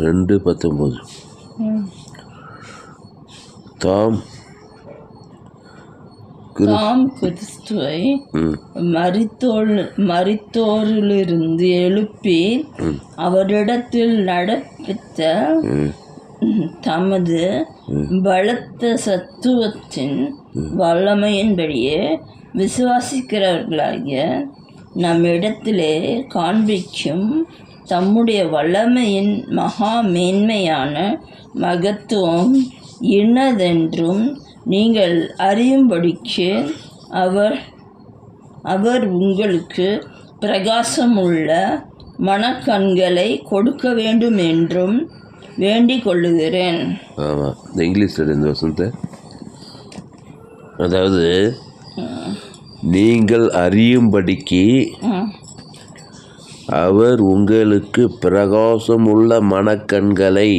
2:19. தாம் கிறிஸ்துவை மரித்தோரிலிருந்து எழுப்பி அவரிடத்தில் நடப்பித்த தமது பலத்த சத்துவத்தின் வல்லமையின்படியே விசுவாசிக்கிறவர்களாகிய நம்மிடத்திலே காண்பிக்கும் தம்முடைய வல்லமையின் மகா மேன்மையான மகத்துவம் இன்னதென்றும் நீங்கள் அறியும்படிக்கு அவர் உங்களுக்கு பிரகாசமுள்ள மனக்கண்களை கொடுக்க வேண்டும் என்றும் வேண்டிக் கொள்ளுகிறேன். ஆமாம், இந்த இங்கிலீஷில் இந்த வசனத்தை, அதாவது நீங்கள் அறியும்படிக்கு அவர் உங்களுக்கு பிரகாசமுள்ள மனக்கண்களை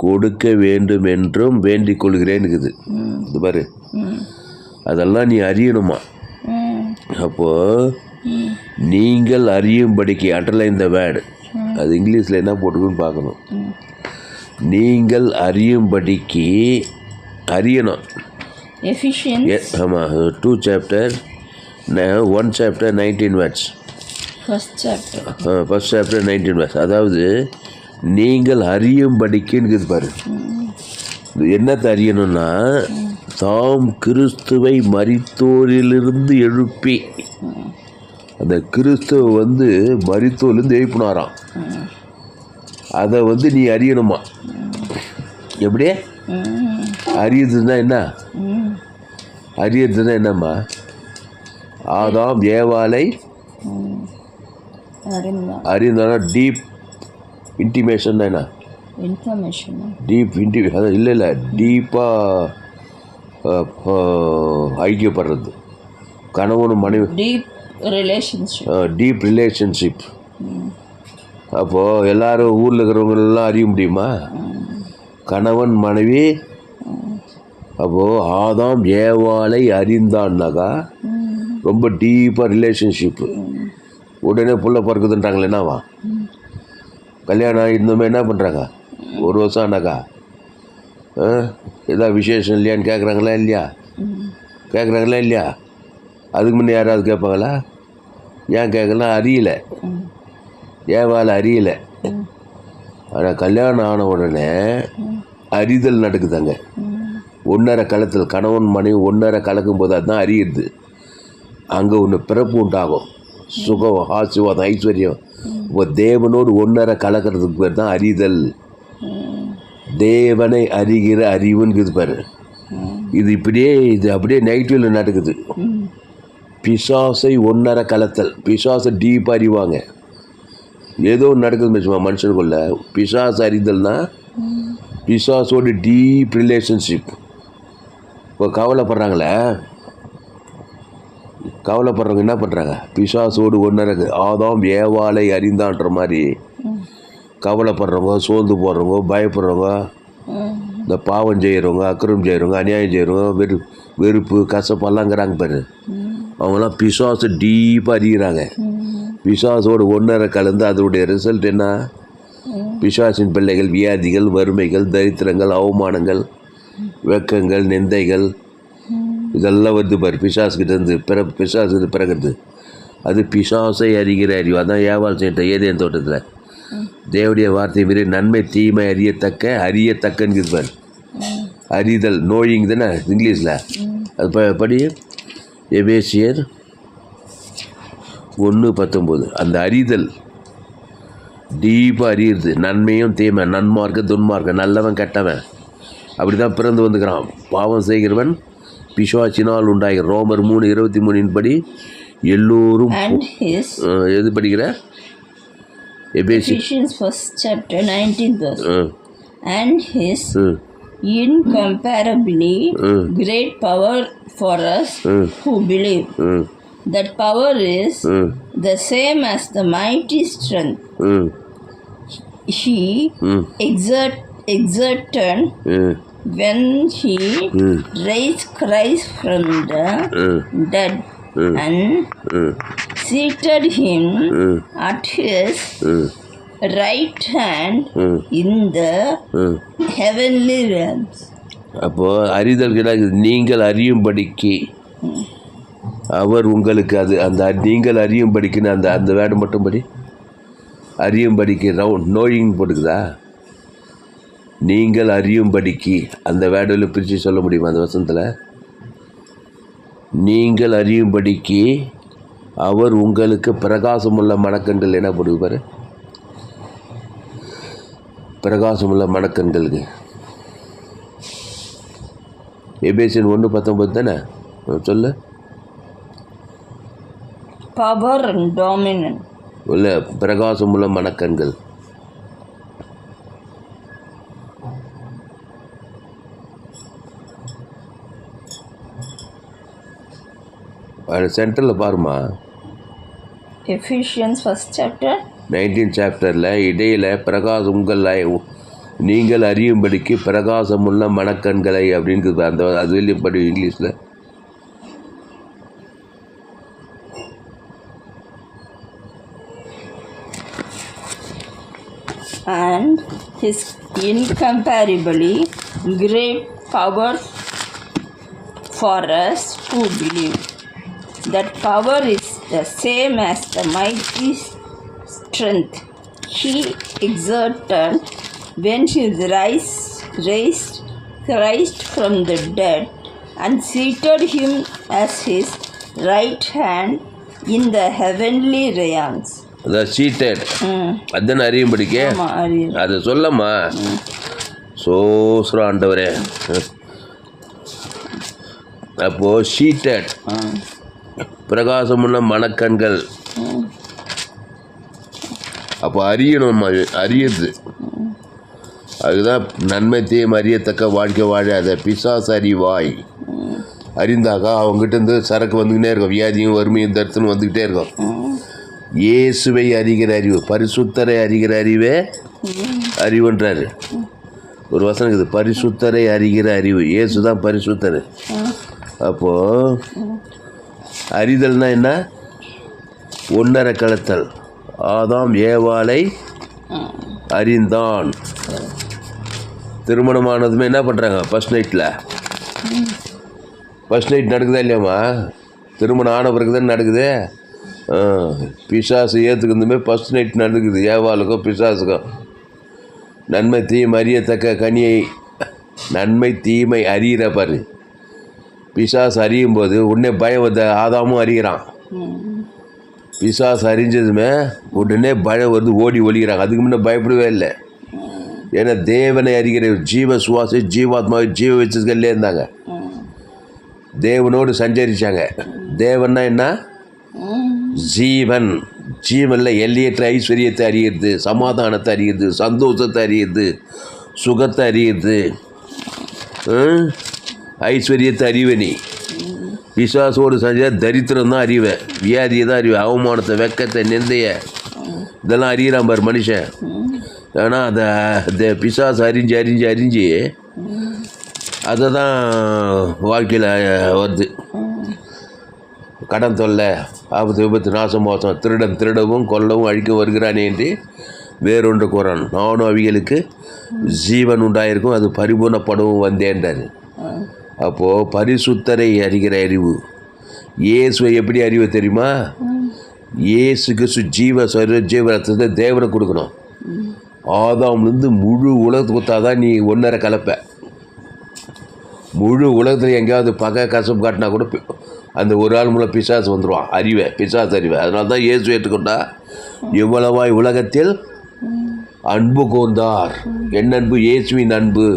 கொடுக்க வேண்டும் என்றும் வேண்டிக் கொள்கிறேன்னு இது பாரு, அதெல்லாம் நீ அறியணுமா. அப்போ நீங்கள் அறியும்படிக்கு, அண்டர்லைன் த வேர்டு, அது இங்கிலீஷில் என்ன போட்டுக்குன்னு பார்க்கணும். நீங்கள் அறியும்படிக்கு, அறியணும். ஆமாம், 2 chapter 1 chapter 19 words. First chapter 19 verse. அதாவது நீங்கள் அறியும்படிக்குன்னு பாரு. என்னத்தை அறியணும்னா, தாம் கிறிஸ்துவை மரித்தோரிலிருந்து எழுப்பி, அந்த கிறிஸ்துவ மரித்தோரிலிருந்து எழுப்பினாராம். அதை நீ அறியணுமா. எப்படி அறியறதுன்னா என்ன? அறியறதுன்னா என்னம்மா? ஆதாம் ஏவாளை அறிந்தானா? டீப் இன்டிமேஷன் என்ன? டீப் அதான் இல்லை டீப்பாக ஐக்கியப்படுறது, கணவனும் மனைவி, டீப் ரிலேஷன்ஷிப். அப்போது எல்லாரும் ஊரில் இருக்கிறவங்களெல்லாம் அறிய முடியுமா? கணவன் மனைவி. அப்போது ஆதாம் ஏவாளை அறிந்தான்னாக்கா ரொம்ப டீப்பாக ரிலேஷன்ஷிப்பு. உடனே புள்ள பிறக்குதுன்றாங்களே, என்னவா? கல்யாணம் இருந்தோமே என்ன பண்ணுறாங்க? 1 வருஷம் ஆனாக்கா ஏதாவது விசேஷம் இல்லையான்னு கேட்குறாங்களா இல்லையா? கேட்குறாங்களா இல்லையா? அதுக்கு முன்னே யாராவது கேட்பாங்களா? ஏன் கேட்கலாம்? அறியலை, ஏவால அறியலை. ஆனால் கல்யாணம் ஆன உடனே அறிதல் நடக்குதாங்க. 1.5 களத்தில் கணவன் மனைவி 1.5 கலக்கும் போது அதுதான் அறியுது. அங்கே ஒன்று பிறப்பு உண்டாகும், சுகம், ஆசீர்வாதம், ஐஸ்வர்யம். இப்போ தேவனோடு 1.5 கலக்கிறதுக்கு பேர் தான் அறிதல். தேவனை அறிகிற அறிவுன்னு பாரு. இது அப்படியே நெகட்டிவில் நடக்குது. பிசாசை 1.5 கலத்தல், பிசாசை டீப்பாக அறிவாங்க. ஏதோ ஒன்று நடக்குதுன்னு வச்சுமா மனுஷனுக்குள்ள. பிசாசு அறிதல்னா பிசாசோடு டீப் ரிலேஷன்ஷிப். இப்போ கவலைப்படுறவங்க என்ன பண்ணுறாங்க? பிசாசோடு 1.5 ஆதாம் ஏவாளை அறிந்தான்ற மாதிரி கவலைப்படுறவங்க, சோர்ந்து போடுறவங்க, பயப்படுறவங்க, இந்த பாவம் செய்கிறவங்க, அக்கிரமம் செய்கிறவங்க, அநியாயம் செய்கிறவங்க, வெறுப்பு கசப்பெல்லாங்கிறாங்க பாரு. அவங்களாம் பிசாசு டீப்பாக அறிகிறாங்க. பிசாசோடு 1.5 கலந்து அதனுடைய ரிசல்ட் என்ன? பிசாசின் பிள்ளைகள் வியாதிகள், வறுமைகள், தரித்திரங்கள், அவமானங்கள், வெக்கங்கள், நிந்தைகள், இதெல்லாம் பாரு. பிசாசுக்கிட்டேருந்து பிசாசுக்கு பிறகுது. அது பிசாசை அறிகிற அறிவு. அதான் ஏவாள் செய்த ஏதேன் தோட்டத்தில் தேவடைய வார்த்தை மீறி நன்மை தீமை அறியத்தக்கன்னு பாரு. அறிதல், நோயிங் தானே இங்கிலீஷில். அது படி எபேசியர் 1:19. அந்த அறிதல் டீப்பாக அறியுது. நன்மையும் தீமை, நன்மார்க்க துன்மார்க்க, நல்லவன் கெட்டவன், அப்படி தான் பிறந்து வந்துக்கிறான். பாவம் செய்கிறவன் பிசாசினால் உண்டாகிற ரோமர் 3:23 படி எல்லோரும். எது படிக்கிற? Ephesians 1st chapter 19th verse. And his incomparably great power for us who believe. That power is the same as the mighty strength he exerted when he raised Christ from the dead and seated him at his right hand in the heavenly realms. அப்போது அறிதல் கிடையாது. நீங்கள் அறியும்படிக்கு அவர் உங்களுக்கு அது அந்த நீங்கள் அறியும்படிக்குன்னு அந்த வேர்டு மட்டும் படி அறியும்படிக்கு நோயிங் போட்டுக்குதா? நீங்கள் அறியும்படிக்கு அந்த வேர்டில் பிரித்து சொல்ல முடியுமா அந்த வசனத்தில்? நீங்கள் அறியும்படிக்கு அவர் உங்களுக்கு பிரகாசமுள்ள மனக்கண்கள் என்ன போடுது பாரு, பிரகாசமுள்ள மனக்கண்களுக்கு. எபேசியன் 1:19 தானே சொல்லு. பவர் அண்ட் டாமினன்ட் உள்ள பிரகாசமுள்ள மனக்கண்கள். அது சென்டரில் பாருமா, எஃபிஷியன்ஸ் 1st chapter 19th chapterல இடையில் பிரகாசம் உங்கள் நீங்கள் அறியும்படிக்கு பிரகாசமுள்ள மனக்கண்களை அப்படின்னு அந்த அது வெளியே படி இங்கிலீஷில். and his incomparably great power for us who believe. That power is the same as the mighty strength he exerted when he raised Christ from the dead and seated him as his right hand in the heavenly realms. அதான் seated அதுன்னு அறியும்படிக்கே அது சொல்லம்மா. சோஸ்ரம் ஆண்டவரே. அப்போது seated பிரகாசமுள்ள மனக்கண்கள். அப்போ அறியணும், அறியுது. அதுதான் நன்மை தீயம் அறியத்தக்க வாழ்க்கை வாழ. அதை பிசாசு அறிவாய் அறிந்தாக்கா அவங்ககிட்ட சரக்கு வந்துக்கிட்டே இருக்கும், வியாதியும் வறுமையும் தருத்துன்னு வந்துக்கிட்டே இருக்கும். இயேசுவை அறிகிற அறிவு, பரிசுத்தரை அறிகிற அறிவே அறிவுன்றாரு. ஒரு வசனம் இருக்குது, பரிசுத்தரை அறிகிற அறிவு. இயேசு தான் பரிசுத்தர். அப்போது அறிதல்னா என்ன? ஒன்றரை கலத்தல். ஆதாம் ஏவாளை அறிந்தான். திருமணமானதுமே என்ன பண்ணுறாங்க? ஃபர்ஸ்ட் நைட்டில் ஃபர்ஸ்ட் நைட் நடக்குதா இல்லையாம்மா? திருமணம் ஆன பிறகு தான் நடக்குது. பிசாசு ஏற்றுக்குதுமே ஃபர்ஸ்ட் நைட் நடக்குது. ஏவாளுக்கோ பிசாசுக்கும். நன்மை தீமை அறியத்தக்க கனியை, நன்மை தீமை அறிகிற பாரு. பிசாசு அறியும் போது உடனே பயம் வந்து ஆதாமும் அறிகிறான். பிசாசு அறிஞ்சதுமே உடனே பயம் வந்து ஓடி ஒழிகிறாங்க. அதுக்கு முன்னே பயப்படவே இல்லை. ஏன்னா தேவனை அறிகிற ஜீவ சுவாசி ஜீவாத்மாவை ஜீவ வச்சதுக்கல்லே இருந்தாங்க. தேவனோடு சஞ்சரித்தாங்க. தேவன்னா என்ன? ஜீவன். ஜீவனில் எல்லையற்ற ஐஸ்வர்யத்தை அறியிறது, சமாதானத்தை அறியிறது, சந்தோஷத்தை அறியிறது, சுகத்தை அறியிறது, ஐஸ்வர்யத்தை அறிவனி. பிசாசோடு செஞ்ச தரித்திரம் தான் அறிவேன், வியாதியை தான் அறிவேன், அவமானத்தை, வெக்கத்தை, நிந்தைய இதெல்லாம் அறிகிறான் பார் மனுஷன். ஆனால் அதை பிசாசு அறிஞ்சு அறிஞ்சு அறிஞ்சு அதை தான் வாழ்க்கையில் வருது. கடன் தொல்லை, ஆபத்து, விபத்து, நாசம், மோசம், திருடன் திருடவும் கொல்லவும் அழிக்க வருகிறானே என்று வேறொன்று கூறான். நானும் அவிகளுக்கு ஜீவன் உண்டாயிருக்கும், அது பரிபூர்ணப்படவும் வந்தேன்றார். அப்போது பரிசுத்தரை அறிகிற அறிவு. இயேசுவை எப்படி அறிவு தெரியுமா? இயேசுக்கு ஜீவ ரத்தத்தை தேவனை கொடுக்கணும். ஆதாம்லேருந்து முழு உலகத்துக்கு கொடுத்தாதான் நீ ஒன்றரை கலப்பை. முழு உலகத்தில் எங்கேயாவது பகை கசப்பு காட்டினா கூட அந்த ஒரு ஆள் மூலம் பிசாசு வந்துடுவான். அறிவை, பிசாசு அறிவை. அதனால தான் இயேசு ஏற்றுக்கொண்டா எவ்வளவாய் உலகத்தில் அன்பு கூர்ந்தார். என் அன்பு? இயேசுவின் அன்பு.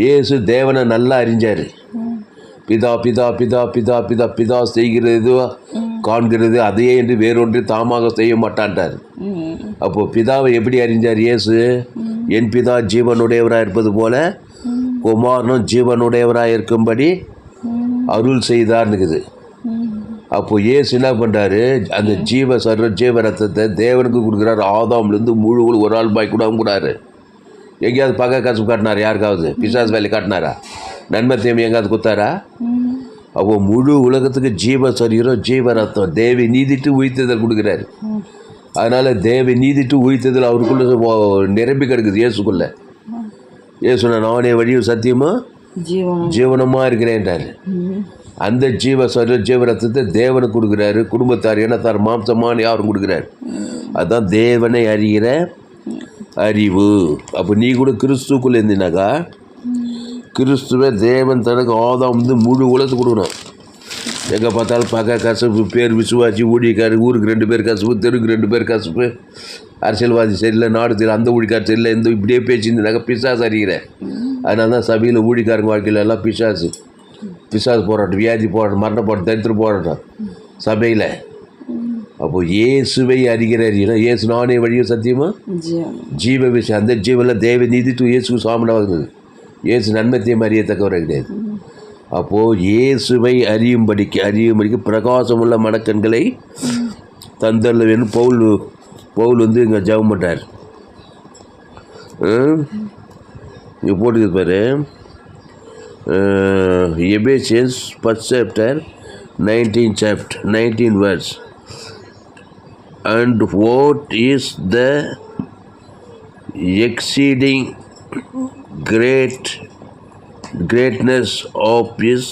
இயேசு தேவனை நல்லா அறிஞ்சார். பிதா பிதா பிதா பிதா பிதா பிதா செய்கிறது காண்கிறது அதையே என்று வேறொன்று தாமாக செய்ய மாட்டான்ட்டார். அப்போது பிதாவை எப்படி அறிஞ்சார் இயேசு? என் பிதா ஜீவனுடையவராக இருப்பது போல குமாரனும் ஜீவனுடையவராக இருக்கும்படி அருள் செய்தார்னுக்குது. அப்போது இயேசு என்ன பண்ணுறாரு? அந்த ஜீவ ரத்தத்தை தேவனுக்கு கொடுக்குறாரு. ஆதாம்லேருந்து முழு ஒரு ஆள் பாய் கூட கூடாரு. எங்கேயாவது பகை காசு காட்டினார்? யாருக்காவது பிசாசு வேலை காட்டினாரா? நன்மை தீமை எங்கேயாவது கொடுத்தாரா? அப்போ முழு உலகத்துக்கு ஜீவ சரீரம் ஜீவ ரத்தம் தேவை நீதிட்டு உயிர்த்ததல் கொடுக்குறாரு. அதனால் தேவை நீதிட்டு உயிர்த்ததல் அவருக்குள்ள நிரம்பி கிடக்குது. இயேசுக்குள்ள இயேசுனா நானே வழியும் சத்தியமாக ஜீவனமாக இருக்கிறேன்றார். அந்த ஜீவ சரீரம் ஜீவ ரத்தத்தை தேவனுக்கு கொடுக்குறாரு. குடும்பத்தார் இனத்தார் மாம்சமான யாரும் கொடுக்குறாரு. அதுதான் தேவனை அறிகிற அறிவு. அப்போ நீ கூட கிறிஸ்துக்குள்ளே இருந்தினாக்கா கிறிஸ்துவ தேவன் தனக்கு ஆதாம் வந்து முழு உலகத்து கொடுக்கணும். எங்கே பார்த்தாலும் பகை கசப்பு பேர் விசுவாசி ஊழியக்காரு ஊருக்கு 2 பேர் கசப்பு தெருக்கு 2 பேர் கசப்பு அரசியல்வாதி சரியில்லை நாடு தெரியல அந்த ஊழிக்கார் சரியில்லை இந்த இப்படியே பேசியிருந்தாக்கா பிசாசு அறிகிறேன். அதனால தான் சபையில் ஊழிக்காரங்க வாழ்க்கையில் எல்லாம் பிசாசு போராட்டம் வியாதி போராட்டம் மரண போராட்டம் தரித்திர போராட்டம் சபையில். அப்போது இயேசுவை அறிகிறார். இயேசு நானே வழியும் சத்தியமாக ஜீவ விஷயம். அந்த ஜீவனில் தேவ நீதிட்டு இயேசுக்கு சாமனாகுது. இயேசு நன்மத்தையும் அறியத்தக்கவரை கிடையாது. அப்போது இயேசுவை அறியும்படிக்கு பிரகாசமுள்ள மனக்கண்களை தந்தல்ல வேணும். பவுல் வந்து இங்கே ஜெபம் பண்ணுறார். இங்கே போட்டுக்குது பாரு, Ephesians 1st chapter 19 verse. And what is the exceeding greatness of his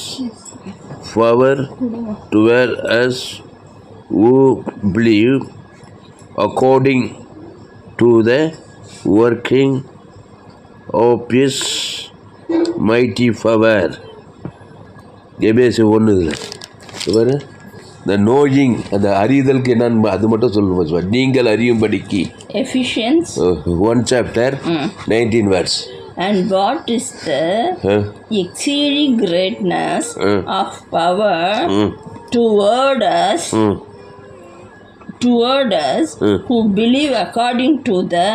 power toward us who believe, according to the working of his mighty power. எபேசு 1 இதில் இந்த நோயிங் அந்த அறிதலுக்கு என்னன்னு அது மட்டும் சொல்லுவோம். நீங்கள் அறியும்படிக்கு Ephesians 1 chapter 19 verse. And what is the exceeding greatness of power toward us who believe, according to the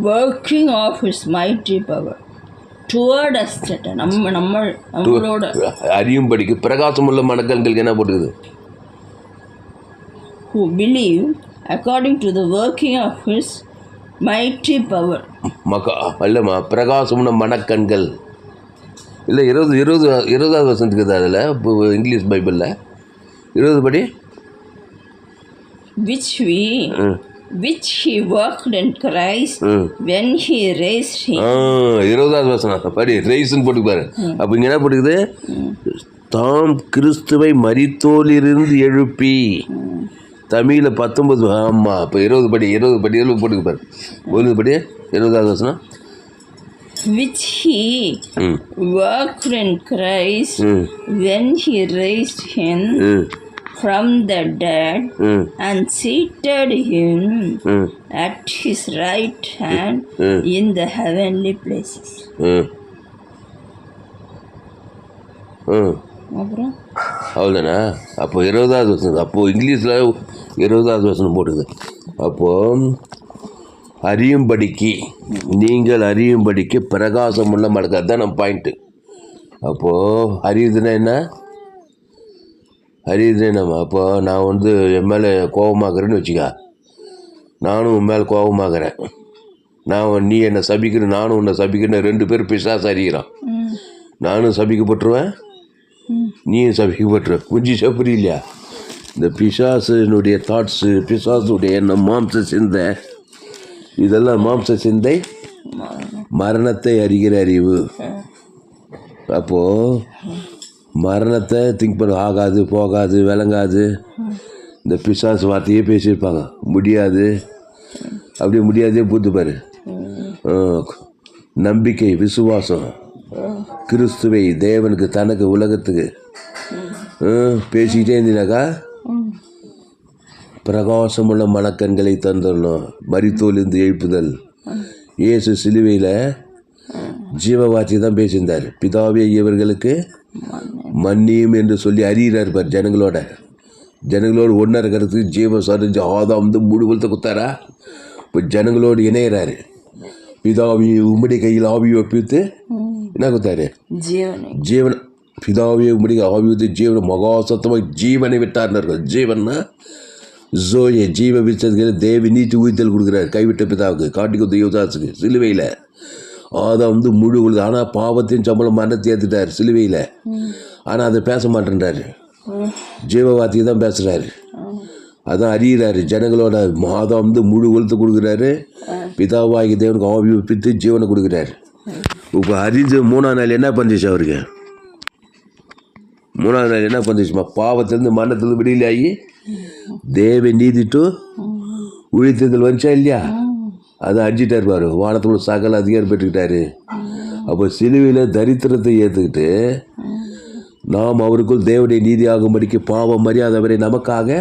working of his mighty power. Toward us, நம்மளோட அறியும்படிக்கு பிரகாசமுள்ள மனக்கண்களுக்கு என்ன போட்டுக்குது? Who believe according to the working of his mighty power. இல்லைம்மா, பிரகாசமுள்ள மனக்கண்கள் இல்லை. 20வது வசனத்துக்கு தான் அதில் இப்போ English பைபிளில் 20 படி which he worked in Christ when he raised him. 20வது வசனம் படி, ரைஸ்ன்னு போட்டுப்பாரு. அப்போ இங்கே என்ன போட்டுக்குது? தாம் கிறிஸ்துவை மரித்தோரிலிருந்து எழுப்பி. தமிழில் 19. ஆமாம், இப்போ 20 படி போட்டுக்கு பாரு. 20 படி 20வது வசனம். Which he worked in Christ when he raised him from the dead and seated him at his right hand in the heavenly places. அப்புறம் அவ்வளோதானா? அப்போ 20வது வசனம். அப்போது இங்கிலீஷில் 20வது வசனம் போட்டுது. அப்போது அறியும்படிக்கு, நீங்கள் அறியும்படிக்கு பிரகாசமுள்ள மனக்கு. அதுதான் நம்ம பாயிண்ட்டு. அப்போது அறியுதுன்னா என்ன? நம்ம அப்போ நான் வந்து என் மேலே கோபமாகறேன்னு வச்சுக்க, நானும் உன் மேலே கோபமாகறேன். நீ என்னை சபிக்கிற, நானும் உன்னை சபிக்கிறேன். 2 பேர் பிசாசு அறிகிறான். நானும் சபிக்கப்பட்டுருவேன், நீயும் சபிக்கப்பட்டுருவேன். குஞ்சு சப்புரி இல்லையா? இந்த பிசாசுனுடைய தாட்ஸு, பிசாசுடைய எண்ணம், மாம்ச சிந்தை, இதெல்லாம் மாம்ச சிந்தை மரணத்தை அறிகிற அறிவு. அப்போது மரணத்தை திங்க் பண்ண ஆகாது, போகாது, விளங்காது. இந்த பிசாசு வார்த்தையே பேசியிருப்பாங்க. முடியாது, அப்படியே முடியாதே பூத்துப்பாரு. நம்பிக்கை, விசுவாசம், கிறிஸ்துவை, தேவனுக்கு, தனக்கு, உலகத்துக்கு பேசிக்கிட்டே இருந்தினாக்கா பிரகாசமுள்ள மனக்கண்களை தந்துடணும். மரித்தோலிருந்து எழுப்புதல். இயேசு சிலுவையில் ஜீவ வார்த்தை தான் பேசியிருந்தார். பிதாவே இவர்களுக்கு மன்னியும் என்று சொல்லி அறிகிறார் பார். ஜனங்களோடு ஒன்றா இருக்கிறதுக்கு ஜீவ சரிஞ்சு ஆதாம் வந்து முழுவலத்தை குத்தாரா? இப்போ ஜனங்களோடு இணையிறாரு. பிதாவி உம்முடைய கையில் ஆவி ஒப்பித்து என்ன குத்தாரு? ஜீவன். பிதாவியை உம்முடைய ஆவி வைத்து ஜீவனை மகாசத்தமாக ஜீவனை விட்டார்னு இருக்கும். ஜீவன்னா ஜோயே, ஜீவ விச்சதுக்கு தேவி நீச்சு உயிர்த்தல் கொடுக்குறாரு. கைவிட்ட பிதாவுக்கு, காட்டிக்கு யுவதாசுக்கு சிலுவையில் ஆதாம் வந்து முழு உழுது. ஆனால் பாவத்தின் சம்பளம் மரணத்தை ஏற்றுட்டார் சிலுவையில். ஆனால் அதை பேச மாட்டேன்றாரு, ஜீவவார்த்தையை தான் பேசுகிறாரு. அதான் அறிகிறாரு ஜனங்களோட. ஆதாம் வந்து முழு உழுத்து கொடுக்குறாரு, பிதாவாகி தேவனுக்கு ஆவி பித்து ஜீவனை கொடுக்குறாரு. இப்போ அறிஞ்சு 3ஆம் நாள் என்ன பண்ணிச்சு அவருக்கு? 3ஆம் நாள் என்ன பண்ணிச்சுமா? பாவத்திலேருந்து மரணத்திலேருந்து விடுதலையாகி தேவ நீதிட்டு உழித்ததில் வந்துச்சா இல்லையா? அதை அடிச்சிட்டார் பாரு. வானத்தோட சகல அதிகாரம் பெற்றுக்கிட்டாரு. அப்போ சிலுவையில் தரித்திரத்தை ஏற்றுக்கிட்டு நாம் அவருக்குள் தேவனுடைய நீதி ஆகும்படிக்கு பாவம் மரியாதை வரை நமக்காக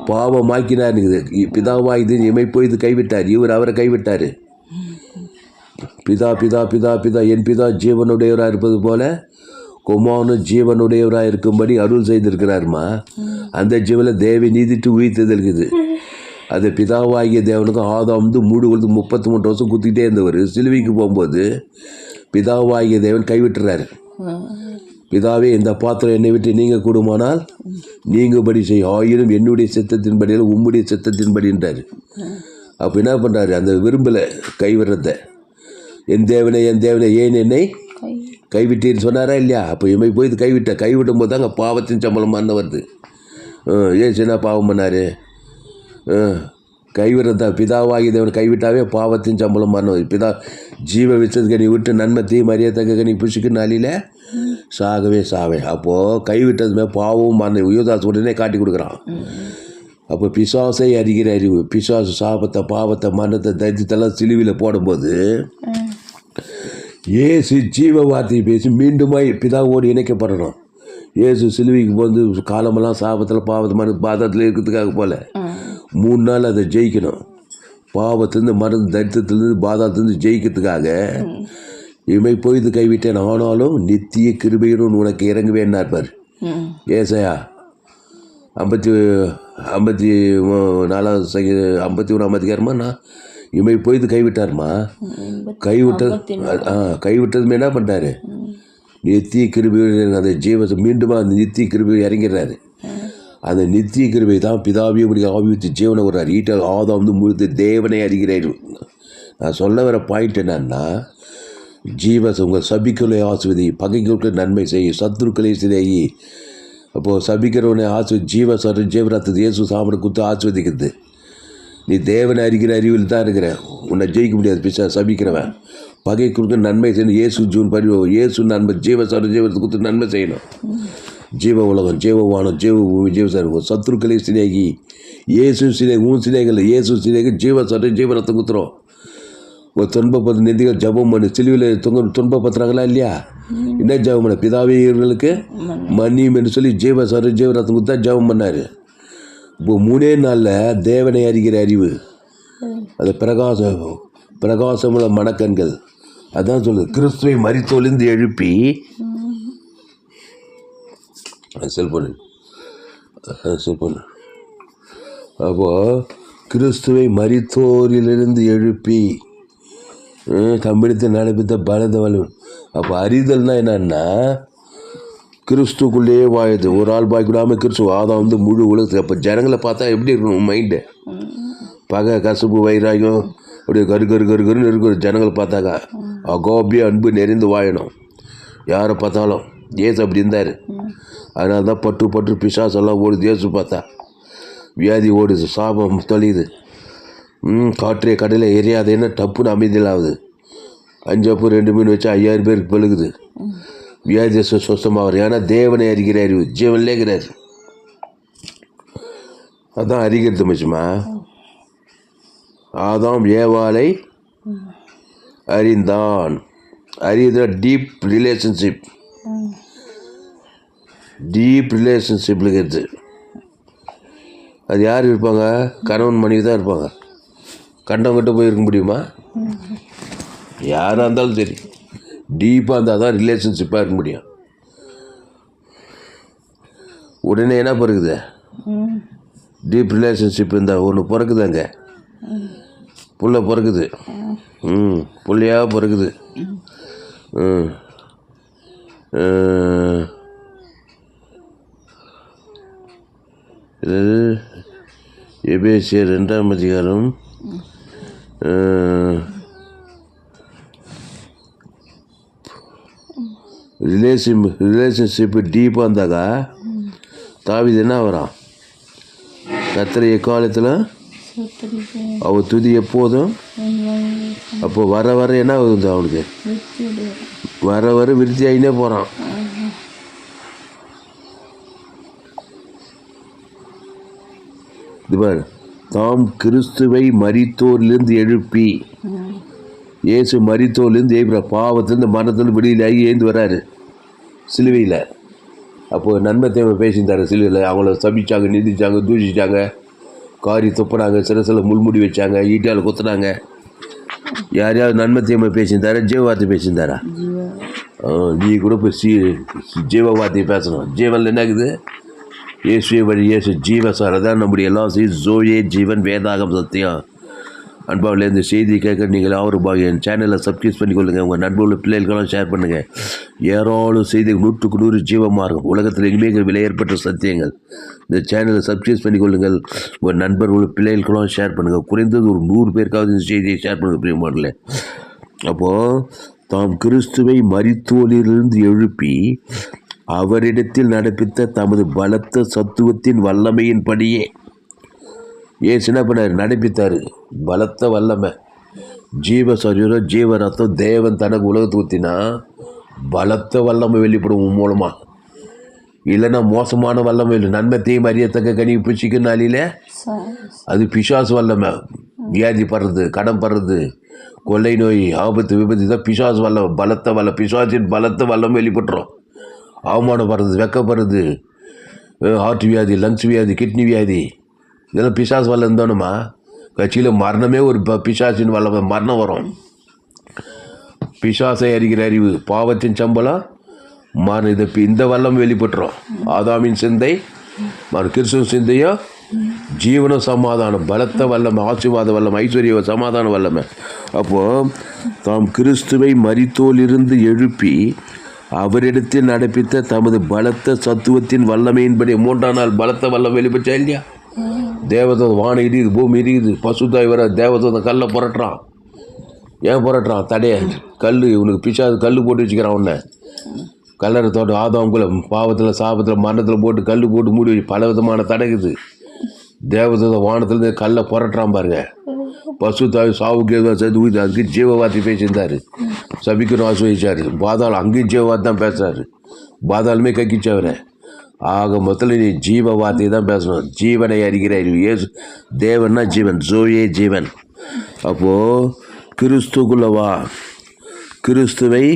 பாவமாக்கினார். பிதாவாக இது இமைப்போ இது கைவிட்டார், இவர் அவரை கைவிட்டார். பிதா பிதா பிதா பிதா என் பிதா ஜீவனுடையவராக இருப்பது போல குமாரனும் ஜீவனுடையவராக இருக்கும்படி அருள் செய்திருக்கிறாருமா. அந்த ஜீவனில் தேவ நீதிட்டு உயிர்த்தது இருக்குது. அது பிதாவாகிய தேவனுக்கு ஆதாம் வந்து 33 வருஷம் குத்திக்கிட்டே இருந்தவர். சிலுவைக்கு போகும்போது பிதாவாகிய தேவன் கைவிட்டுறாரு. பிதாவே, இந்த பாத்திரம் என்னை விட்டு நீங்கள் கூடுமானால் நீங்கள் படி செய்யும், ஆயினும் என்னுடைய சித்தத்தின்படியில் உம்முடைய சித்தத்தின்படின்றார். அப்போ என்ன பண்ணுறாரு? அந்த விரும்பலை கைவிடுறத. என் தேவனை ஏன் என்னை கைவிட்டேன்னு சொன்னாரா இல்லையா? அப்போ இமை போய் இது கைவிட்டும் போது தாங்க பாவத்தின் சம்பளம் மரணம் வருது. ஏன் என்ன பாவம் பண்ணார்? கைவிடுறதா. பிதாவாகி தேவன் கைவிட்டாவே பாவத்தின் சம்பளம் மரணம். பிதா ஜீவ விச்சது கனி விட்டு நன்மை தீ மரியாதக்க கனி புஷிக்கு நாளில் சாகவே சாவேன். அப்போது கைவிட்டதுமே பாவமும் மரணம் யூதாஸ் உடனே காட்டி கொடுக்குறான். அப்போ பிசாசை அறிகிற அறிவு, பிசாசு சாபத்தை பாவத்தை மரணத்தை தைரியத்தெல்லாம் சிலுவையில் போடும்போது இயேசு ஜீவ வார்த்தையை பேசி மீண்டுமாய் பிதாவோடு இணைக்கப்படணும். இயேசு சிலுவைக்கு போது காலமெல்லாம் சாபத்தில் பாவத்தை பாதத்தில் இருக்கிறதுக்காக போல 3 நாள் அதை ஜெயிக்கணும். பாவத்திலேருந்து மருந்து தரித்திரத்துலேருந்து பாதத்திலேருந்து ஜெயிக்கிறதுக்காக இமை போய் இது கைவிட்டேன், ஆனாலும் நித்திய கிருபையுடன் உனக்கு இறங்குவேன்னா இருப்பார். ஏசாயா 54 51 அதிகாரமா நான் இமை போய் இது கைவிட்டார்மா. கைவிட்டதுமே என்ன பண்ணிட்டாரு? நித்திய கிருபையுடன் அந்த ஜீவத்தை மீண்டும் அந்த நித்திய கிருபை இறங்கிறாரு. அந்த நித்திய கிருபை தான் பிதாவியை இப்படி ஆவித்து ஜீவனை வர்றார். ஈட்டல் ஆதாம் வந்து முழுத்து தேவனை அறிகிறார். நான் சொல்ல வர பாயிண்ட் என்னன்னா, உங்கள் சபிக்களை ஆசுவதி, பகைகளுக்கு நன்மை செய்யும், சத்துருக்களை சிதையி. அப்போது சபிக்கிறவனை ஜீவரத்தது இயேசு சாமனை குத்து ஆஸ்வதிக்கிறது. நீ தேவனை அறிகிற அறிவில் தான் இருக்கிற, உன்னை ஜெயிக்க முடியாது சபிக்கிறவன். பகைக்குழுக்கு நன்மை செய்யணும். இயேசு நன்மை ஜீவத்தை குத்து நன்மை செய்யணும். ஜீவ உலகம், ஜீவவானம், ஜீவசாரம், சத்துருக்களை சிலைகி இயேசு சிலை உன் சிலைகள் இயேசு சிலைக்கு ஜீவரத்தை குத்துறோம். ஒரு துன்பப்பத்து நெதிகள் ஜபம் பண்ணு. சிலுவையில் துன்பப்படுத்துறாங்களா இல்லையா? என்ன ஜபம் பண்ண? பிதாவே இவர்களுக்கு மன்னியும் என்று சொல்லி ஜீவரத்தம் குத்தா ஜபம் பண்ணார். இப்போ 3 நாளில் தேவனை அறிகிற அறிவு, அது பிரகாசமுள்ள மனக்கண்கள். அதான் சொல்லுது, கிறிஸ்துவை மரித்தோலிருந்து எழுப்பி செல்போன். அப்போது கிறிஸ்துவை மரித்தோரிலிருந்து எழுப்பி தம்பிடித்து நடப்பித்த பலத வலிமை. அப்போ அறிதல்னா என்னன்னா, கிறிஸ்துக்குள்ளேயே வாழுது. ஒரு ஆள் பாய்க்கூடாமல் கிறிஸ்து ஆதாம் வந்து முழு உலகத்துக்கு. அப்போ ஜனங்களை பார்த்தா எப்படி இருக்கணும் மைண்டு? பகை, கசப்பு, வைராகியம் அப்படியே கருன்னு இருக்கிற ஜனங்களை பார்த்தாக்கா அகோபிய அன்பு நிறைந்து வாழணும். யாரை பார்த்தாலும் ஏசு அப்படி இருந்தார். அதனால தான் பட்டு பிசாசெல்லாம் ஓடுது. ஏசு பார்த்தா வியாதி ஓடுது, சாபம் தொலையுது. காற்றே கடலை எரியாதேன்னு டப்புன்னு அமைதியிலாகுது. 5 அப்போ 2 மீன் வச்சு 5000 பேருக்கு பழுகுது. வியாதி சொஸ்தமாகற. ஏன்னா தேவனை அறிகிற அறிவு ஜீவன்லே இருக்கிறார். அதான் அறிகிறது மச்சுமா. ஆதாம் ஏவாளை அறிந்தான். அறிகிற டீப் ரிலேஷன்ஷிப்பில் இருக்கிறது. அது யார் இருப்பாங்க? கணவன் மனைவி தான் இருப்பாங்க. கண்டவங்கிட்ட போய் இருக்க முடியுமா? யாராக இருந்தாலும் சரி, டீப்பாக இருந்தால் தான் ரிலேஷன்ஷிப்பாக இருக்க முடியும். உடனே என்ன பிறகுது? டீப் ரிலேஷன்ஷிப் இருந்தால் ஒன்று பிறக்குதாங்க, புள்ள பிறக்குது. புள்ளையாக பிறக்குது. எபேசியர் 2ஆம் அதிகாரம் ரிலேஷன்ஷிப்பு டீப்பாக இருந்தாக்கா தாவீது என்ன வரான்? கர்த்தரை எக்காலத்தில் அவன் துதி எப்போதும். அப்போ வர வர என்ன ஆகுது அவனுக்கு? வர வர விருத்தி ஆகினே போகிறான். இது பாரு, தாம் கிறிஸ்துவை மரித்தோரிலிருந்து எழுப்பி, இயேசு மரித்தோரிலிருந்து எழுப்புற பாவத்திலிருந்து மரணத்திலிருந்து விடுதலையாகி ஏந்து வராரு சிலுவையில். அப்போது நன்மை தேவை பேசியிருந்தாரு சிலுவையில். அவங்கள சபிச்சாங்க, நிதிச்சாங்க, தூஷிச்சாங்க, காரி துப்புனாங்க, சிரசில் முள்முடி வச்சாங்க, ஈட்டால் குத்துனாங்க. யாரையாவது நன்மை தீமை பேசியிருந்தாரா? ஜீவ வார்த்தை பேசியிருந்தாரா? நீ கூட இப்போ ஜீவ வார்த்தையை பேசணும். ஜீவனில் என்ன இருக்குது? இயேசுவே வழி, இயேசு ஜீவசார். அதான் நம்முடைய எல்லாம் ஜோயே ஜீவன் வேதாகம் சத்தியம். அன்பாவில் இந்த செய்தி கேட்க நீங்கள் என் சேனலை சப்ஸ்கிரைப் பண்ணிக்கொள்ளுங்கள். உங்கள் நண்பர்கள் பிள்ளைகளுக்கெல்லாம் ஷேர் பண்ணுங்கள். ஏராளம் செய்திகள் 100க்கு 100 ஜீவமாக இருக்கும். உலகத்தில் எங்கேயுமே விலையேற்பட்ட சத்தியங்கள். இந்த சேனலை சப்ஸ்கிரைப் பண்ணிக்கொள்ளுங்கள். உங்கள் நண்பர்கள் பிள்ளைகளுக்கெல்லாம் ஷேர் பண்ணுங்கள். குறைந்தது ஒரு 100 பேருக்காவது இந்த செய்தியை ஷேர் பண்ணுங்கள் பிரியமானே. அப்போது தாம் கிறிஸ்துவை மரித்தோரிலிருந்து எழுப்பி அவரிடத்தில் நடப்பித்த தமது பலத்த சத்துவத்தின் வல்லமையின்படியே ஏசு என்ன பண்ணார்? நடப்பித்தார். பலத்த வல்லமை, ஜீவ சரீரம், ஜீவ ரத்தம் தேவன் தனக்கு உலகத்து ஊற்றினா பலத்த வல்லமை வெளிப்படும் மூலமாக. இல்லைன்னா மோசமான வல்லமை இல்லை. நன்மை தீமை அறியத்தக்க கனி பிடிச்சிக்கிற நாளில் அது பிசாசு வல்லமை. வியாதி படுறது, கடன் படுறது, கொள்ளை நோய், ஆபத்து, விபத்து தான் பிசாசு வல்லம். பலத்த வல்லம், பிசாசின் பலத்த வல்லம் வெளிப்பட்டுரும். அவமானப்படுறது, வெக்கப்படுறது, ஹார்ட் வியாதி, லங்ஸ் வியாதி, கிட்னி வியாதி, இதெல்லாம் பிசாசு வல்லம் இருந்தானுமா? கட்சியில் மரணமே ஒரு பிசாசின் வல்லம். மரணம் வரும். பிசாசை அறிகிற அறிவு, பாவத்தின் சம்பளம் மரணம். இந்த வல்லம் வெளிப்பட்டுரும். ஆதாமின் சிந்தை கிறிஸ்துவின் சிந்தையோ ஜீவன சமாதானம், பலத்த வல்லமை, ஆசீர்வாத வல்லம், ஐஸ்வர்ய சமாதான வல்லமை. அப்போது தாம் கிறிஸ்துவை மரித்தோரிலிருந்து எழுப்பி அவரிடத்தில் நடப்பித்த தமது பலத்த சத்துவத்தின் வல்லமையின்படி 3ஆம் நாள் பலத்த வல்லம் வெளிப்பட்டா இல்லையா? தேவதூதன் வானம் இடிக்குது, பூமி இடிக்குது, பசுத்தாய் வர தேவதூதன் கல்லை புரட்டுறான். ஏன் புரட்டுறான்? தடைய கல், உனக்கு பிசாசு கல் போட்டு வச்சுக்கிறான். உன்னை கல்லறை தோட்டம் ஆதாம்குள்ள பாவத்தில், சாபத்தில், மரணத்தில் போட்டு கல் போட்டு மூடி வச்சு பல விதமான தடைக்குது. தேவதூதன் வானத்துலேருந்து கல்லை புரட்டுறான் பாருங்க. பசுத்தாய் சாவுக்கு எதுவும் சேர்த்து ஊற்றி அதுக்கு ஜீவ வார்த்தை பேசியிருந்தார். சபிக்கணும் ஆசிர்வதிச்சார். பாதாளம் அங்கேயும் ஜீவ வார்த்தை தான் பேசுகிறாரு. பாதாளமே கக்கிச்சவரை. ஆக மொத்தத்தில் நீ ஜீவ வார்த்தையை தான் பேசணும். ஜீவனை அறிகிற இயேசு தேவன்னா ஜீவன், ஜோயே ஜீவன். அப்போது கிறிஸ்துக்குள்ள வா. கிறிஸ்துவை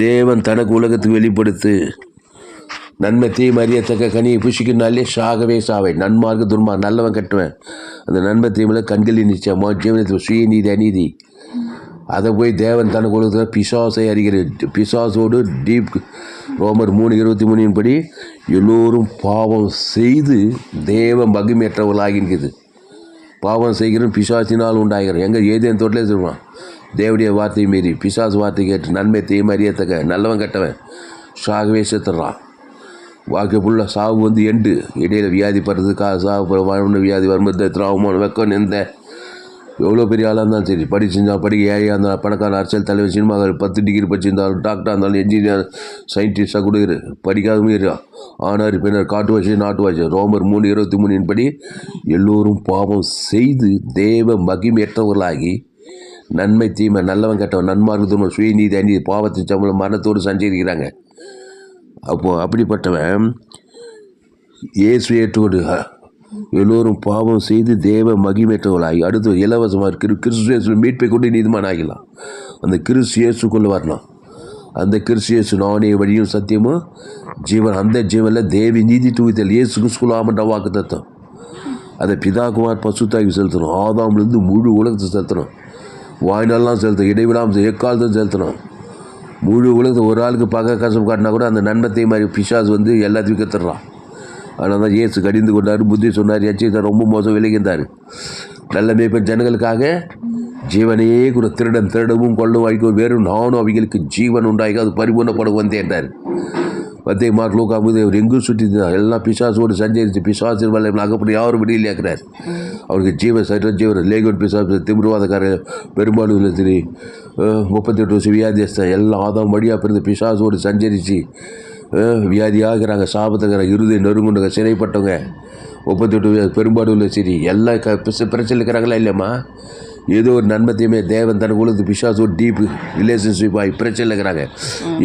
தேவன் தனக்கு உலகத்துக்கு வெளிப்படுத்து. நன்மை தீமை அறியத்தக்க கனியை புஷிக்கினாலே சாகவே சாவை. நன்மார்க்கு துன்மார்க்கு, நல்லவன் கட்டுவேன். அந்த நன்மை தீமையில் கண்களில் நிச்சயமா ஜீவனத்தில் சுயநீதி அநீதி. அதை போய் தேவன் தனக்கு உலகத்தில் பிசாசை அறிகிற பிசாசோடு டீப். ரோமர் 3:23 படி எல்லோரும் பாவம் செய்து தேவ மகிமையற்றவர்களாகின்றது. பாவம் செய்கிறோம் பிசாசினால் உண்டாகிறோம். எங்கே ஏதேன் தோட்டிலே சொல்லுவான். தேவடைய வார்த்தையை மீறி பிசாசு வார்த்தை கேட்டு நன்மை தீமை அறியத்தக்க நல்லவன் கட்டவன் சாகவே செத்துடுறான். வாழ்க்கை ஃபுல்லாக சாவு வந்து எண்டு. இடையில் வியாதி படுறது, சாவு வாழ்வு வியாதி வரும்போது திராவமான வெக்கம் எந்த எவ்வளோ பெரிய ஆளாக இருந்தாலும் சரி, படிச்சிருந்தாலும் படிக்க ஏழையாக இருந்தாலும், பணக்கார அரசியல் தலைவர், சினிமாக்கள் 10 டிகிரி படிச்சிருந்தாலும், டாக்டராக இருந்தாலும், என்ஜினியர், சயின்டிஸ்டாக கூட இரு, படிக்காதவங்க இரு, ஆனார் பின்னர் காட்டு வாசி நாட்டு வாசி. ரோமர் 3:23 படி எல்லோரும் பாவம் செய்து தேவ மகிமையற்றவர்களாகி நன்மை தீமை நல்லவன் கெட்டவன் நன்மார்க்கு துன்மை சுயநீதி அநீதி பாவத்தின் சம்பளம் மரணத்தோடு சஞ்சரிக்கிறாங்க. அப்போது அப்படிப்பட்டவன் இயேசு ஏற்றுக்கொண்டு எல்லோரும் பாவம் செய்து தேவ மகிமேற்றவர்களாகி அடுத்து இலவசமாக கிறிஸ்து இயேசு மீட்பை கொண்டு நீதிமான் ஆகிடலாம். அந்த கிறிஸ்து இயேசுக்குள்ளே வரணும். அந்த கிறிஸ்து இயேசு நானே வழியும் சத்தியமும் ஜீவன். அந்த ஜீவனில் தேவி நீதி தூவித்தல் இயேசு கிறிஸ்துக்குள்ள ஆமன்ற வாக்கு தத்துவம். அதை பிதாகுமார் பசுத்தாக்கி செலுத்தணும். ஆதாம்லேருந்து முழு உலகத்தை செலுத்தணும். வாய்நாள்லாம் செலுத்தணும். இடைவிடாமல் எக்காலத்தையும் செலுத்தணும். முழு உலகத்தை ஒரு ஆளுக்கு பக்க கஷ்டம் காட்டினா கூட அந்த நன்மத்தை மாதிரி பிசாசு வந்து எல்லாத்தையும் கத்துடுறான். அதனால தான் இயேசு கடிந்து கொண்டார், புத்தி சொன்னார், எச்சரித்தார், ரொம்ப மோசம் விளைகின்றார். நல்ல மேய்ப்பன் ஜனங்களுக்காக ஜீவனையே கூட திருடவும் கொள்ளவும் அழிக்கவும் வேறும் நானும் அவைகளுக்கு ஜீவன் உண்டாகி அது பரிபூர்ணப்பட வந்தேன்றார். மத்திய மார்க் லூக்கா அவர் எங்கும் சுற்றி இருந்தார். எல்லாம் பிசாசோடு சஞ்சரித்து பிசாசின் வல்ல அகப்படி யாரும் விடியில் இருக்கிறார். அவருக்கு ஜீவ சரீர ஜீவன் லேகோன் பிசாசு திமிர்வாதக்காரர் பெரும்பாலும் சரி 38 வருஷம் வியாதியஸ்தன் எல்லாம் ஆதாம் வழியாக பிறந்து பிசாசோடு சஞ்சரித்து வியாதியாகிறாங்க, சாபத்துக்கிறாங்க, இருதை நெருங்குண்டுங்க, சிறைப்பட்டவங்க 38 பெரும்பாலும் சரி எல்லாம் பிரச்சனை இருக்கிறாங்களா இல்லைம்மா? ஏதோ ஒரு நன்மத்தையுமே தேவன் தனக்கு உலகத்து பிசாசோடு டீப்பு ரிலேஷன்ஷிப் ஆகி பிரச்சனை இருக்கிறாங்க.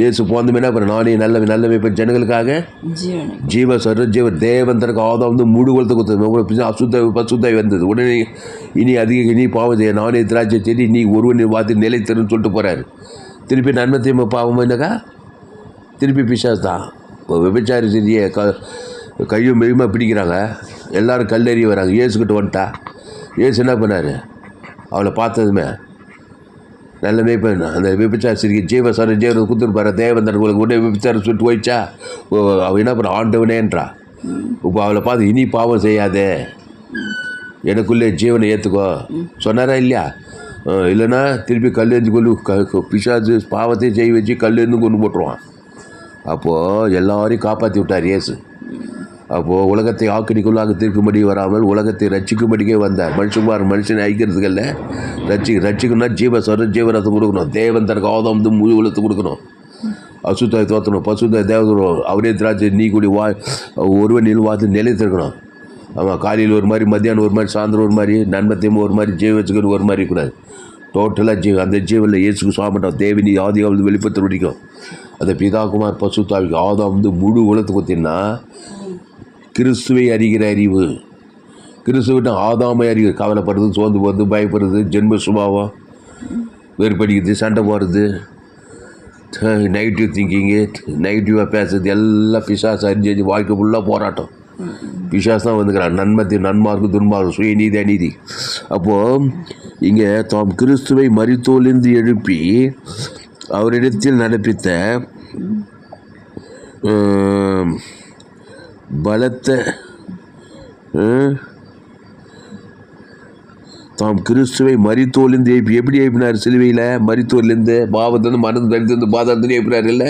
ஏசு போந்தமேனா அப்புறம் நானே நல்ல இப்போ ஜனங்களுக்காக ஜீவ சர ஜீவ தேவன் தனக்கு ஆதாம் மூடு குளத்தை கொடுத்தது. அசுத்தாய் வந்தது. உடனே இனி பாவம் செய்ய நானே திராட்சை செடி நீ ஒருவன் வார்த்தை நிலை தருன்னு சொல்லிட்டு போகிறாரு. திருப்பி நன்மத்தையுமே பாவம் என்னக்கா திருப்பி பிசாஸ் தான். இப்போ விபச்சாரி செடியை கையும் மெய்யுமா பிடிக்கிறாங்க, எல்லோரும் கல்லெறி வராங்க. ஏசுக்கிட்ட வந்துட்டா ஏசு என்ன பண்ணார்? அவளை பார்த்ததுமே நல்ல மேய்ப்பன் அந்த விபச்சார சிரிக்கை ஜீவ சர ஜீவனை கொடுத்துருப்பாரு. தேவன் தனக்கு உடனே விபச்சாரம் சுட்டு போயிடுச்சா அவள் என்ன பண்ண ஆண்டவனேன்றா. இப்போ அவளை பார்த்து இனி பாவம் செய்யாதே, எனக்குள்ளே ஜீவனை ஏற்றுக்கோ சொன்னாரா இல்லையா? இல்லைன்னா திருப்பி கல்லெறிஞ்சு கொண்டு பிசாசு பாவத்தையும் செய்ய வச்சு கல்லெறிந்து கொண்டு போட்டுருவான். அப்போது எல்லாரையும் காப்பாற்றி விட்டார் இயேசு. அப்போது உலகத்தை ஆக்கினிக்குள்ளாக தீர்க்கும்படி வராமல் உலகத்தை ரட்சிக்கும்படிக்கே வந்தார். மனுஷனை ஐக்கிறதுக்கல்ல, ரட்சிக்கணும்னா ஜீவரத்தை கொடுக்கணும். தேவன் தனக்கு ஆதாம் முழு உலகத்தை கொடுக்கணும். அசுத்தாய் தோற்றணும், பசுத்தாய் தேவதூரம் அவரே திராட்சை நீ கூடி ஒருவன் வார்த்தை நிலைத்திருக்கணும். ஆமாம், காலையில் ஒரு மாதிரி, மத்தியானம் ஒரு மாதிரி, சாயந்தரம் ஒரு மாதிரி, நன்மத்தையும் ஒரு மாதிரி, ஜீவச்சுக்கன்னு ஒரு மாதிரி கூடாது. டோட்டலாக அந்த ஜீவனில் இயேசுக்கு சாப்பிட்டோம். தேவனி ஆதியாவது வெளிப்பத்து பிடிக்கும். அந்த பிதாகுமார் பசுத்தாவிக்கு ஆதாம் முழு உலகத்தை கொடுத்தீங்கன்னா கிறிஸ்துவை அறிகிற அறிவு. கிறிஸ்துவிட்ட ஆதாமை அறிவு. கவலைப்படுறது, சோர்ந்து போகிறது, பயப்படுறது, ஜென்ம சுபாவம், வேறுபடிக்கிறது, சண்டை போடுறது, நெகட்டிவ் திங்கிங்கு, நெகட்டிவாக பேசுறது எல்லாம் பிசாசு அறிஞ்சு வாழ்க்கை ஃபுல்லாக போராட்டம். பிசாசு தான் வந்துக்கிறான். நன்மார்க்கு துன்மார்க்கு, சுயநீதி அநீதி. அப்போது இங்கே தாம் கிறிஸ்துவை மரித்தோலிருந்து எழுப்பி அவரிடத்தில் நடப்பித்த பலத்த தாம் கிறிஸ்துவை மரித்தோலிருந்து எப்படி எழுப்பினார்? சிலுவையில் மரித்தோர்லேருந்து பாவத்திலேருந்து மருந்து தடுத்து பாதத்துலேருந்து எழுப்பினார் இல்லை?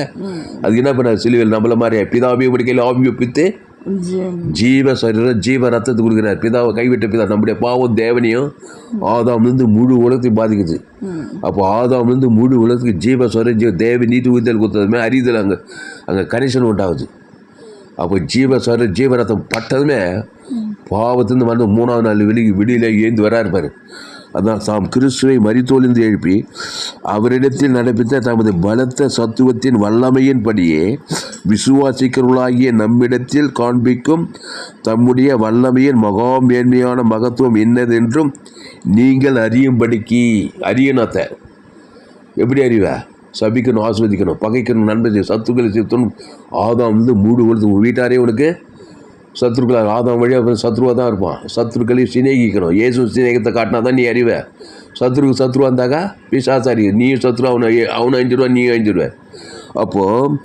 அதுக்கு என்ன பண்ணார்? சிலுவையில் நம்மள மாதிரி பிதாவை படிக்கையில் ஆவி ஒப்பித்து ஜீவ சரீரம் ஜீவ ரத்தத்தை கொடுக்குறார். பிதாவை கைவிட்ட பிதா நம்முடைய பாவம் தேவனையும் ஆதாம்லேருந்து முழு உலகத்தையும் பாதிக்குது. அப்போ ஆதாம்லேருந்து முழு உலகத்துக்கு ஜீவ சரீர தேவ நீதி உயிர்த்தல் கொடுத்ததுமே அறிதல் அங்கே கனெக்ஷன் உண்டாகுது. அப்போ ஜீவ ரத்தம் பட்டதுமே பாவத்திலிருந்து வந்து 3ஆவது நாள் விடியில ஏந்து வரா இருப்பார். அதான் தாம் கிறிஸ்துவை மரித்தோலிருந்து எழுப்பி அவரிடத்தில் நடப்பித்த தமது பலத்த சத்துவத்தின் வல்லமையின்படியே விசுவாசிக்கிறவர்களாகிய நம்மிடத்தில் காண்பிக்கும் தம்முடைய வல்லமையின் மகா மேன்மையான மகத்துவம் என்னதென்றும் நீங்கள் அறியும்படிக்கு. அறியணத்தை எப்படி அறிவ? சபிக்கணும், ஆஸ்வதிக்கணும், பகைக்கணும், நன்மை சத்துக்களை சேர்த்தணும். ஆதாம் மூடு கொடுத்து வீட்டாரே உனக்கு சத்ருக்களாக ஆதாம் வழியாக சத்ருவாக தான் இருப்பான். சத்ருக்களையும் சிநேகிக்கணும். இயேசு சிநேகத்தை காட்டினா தான் நீ அறிவ. சத்ருவா இருந்தாக்கா பிசாசாரி நீயும் சத்ரு அவனை அஞ்சிடுவான், நீயும் அஞ்சிடுவேன். அப்போது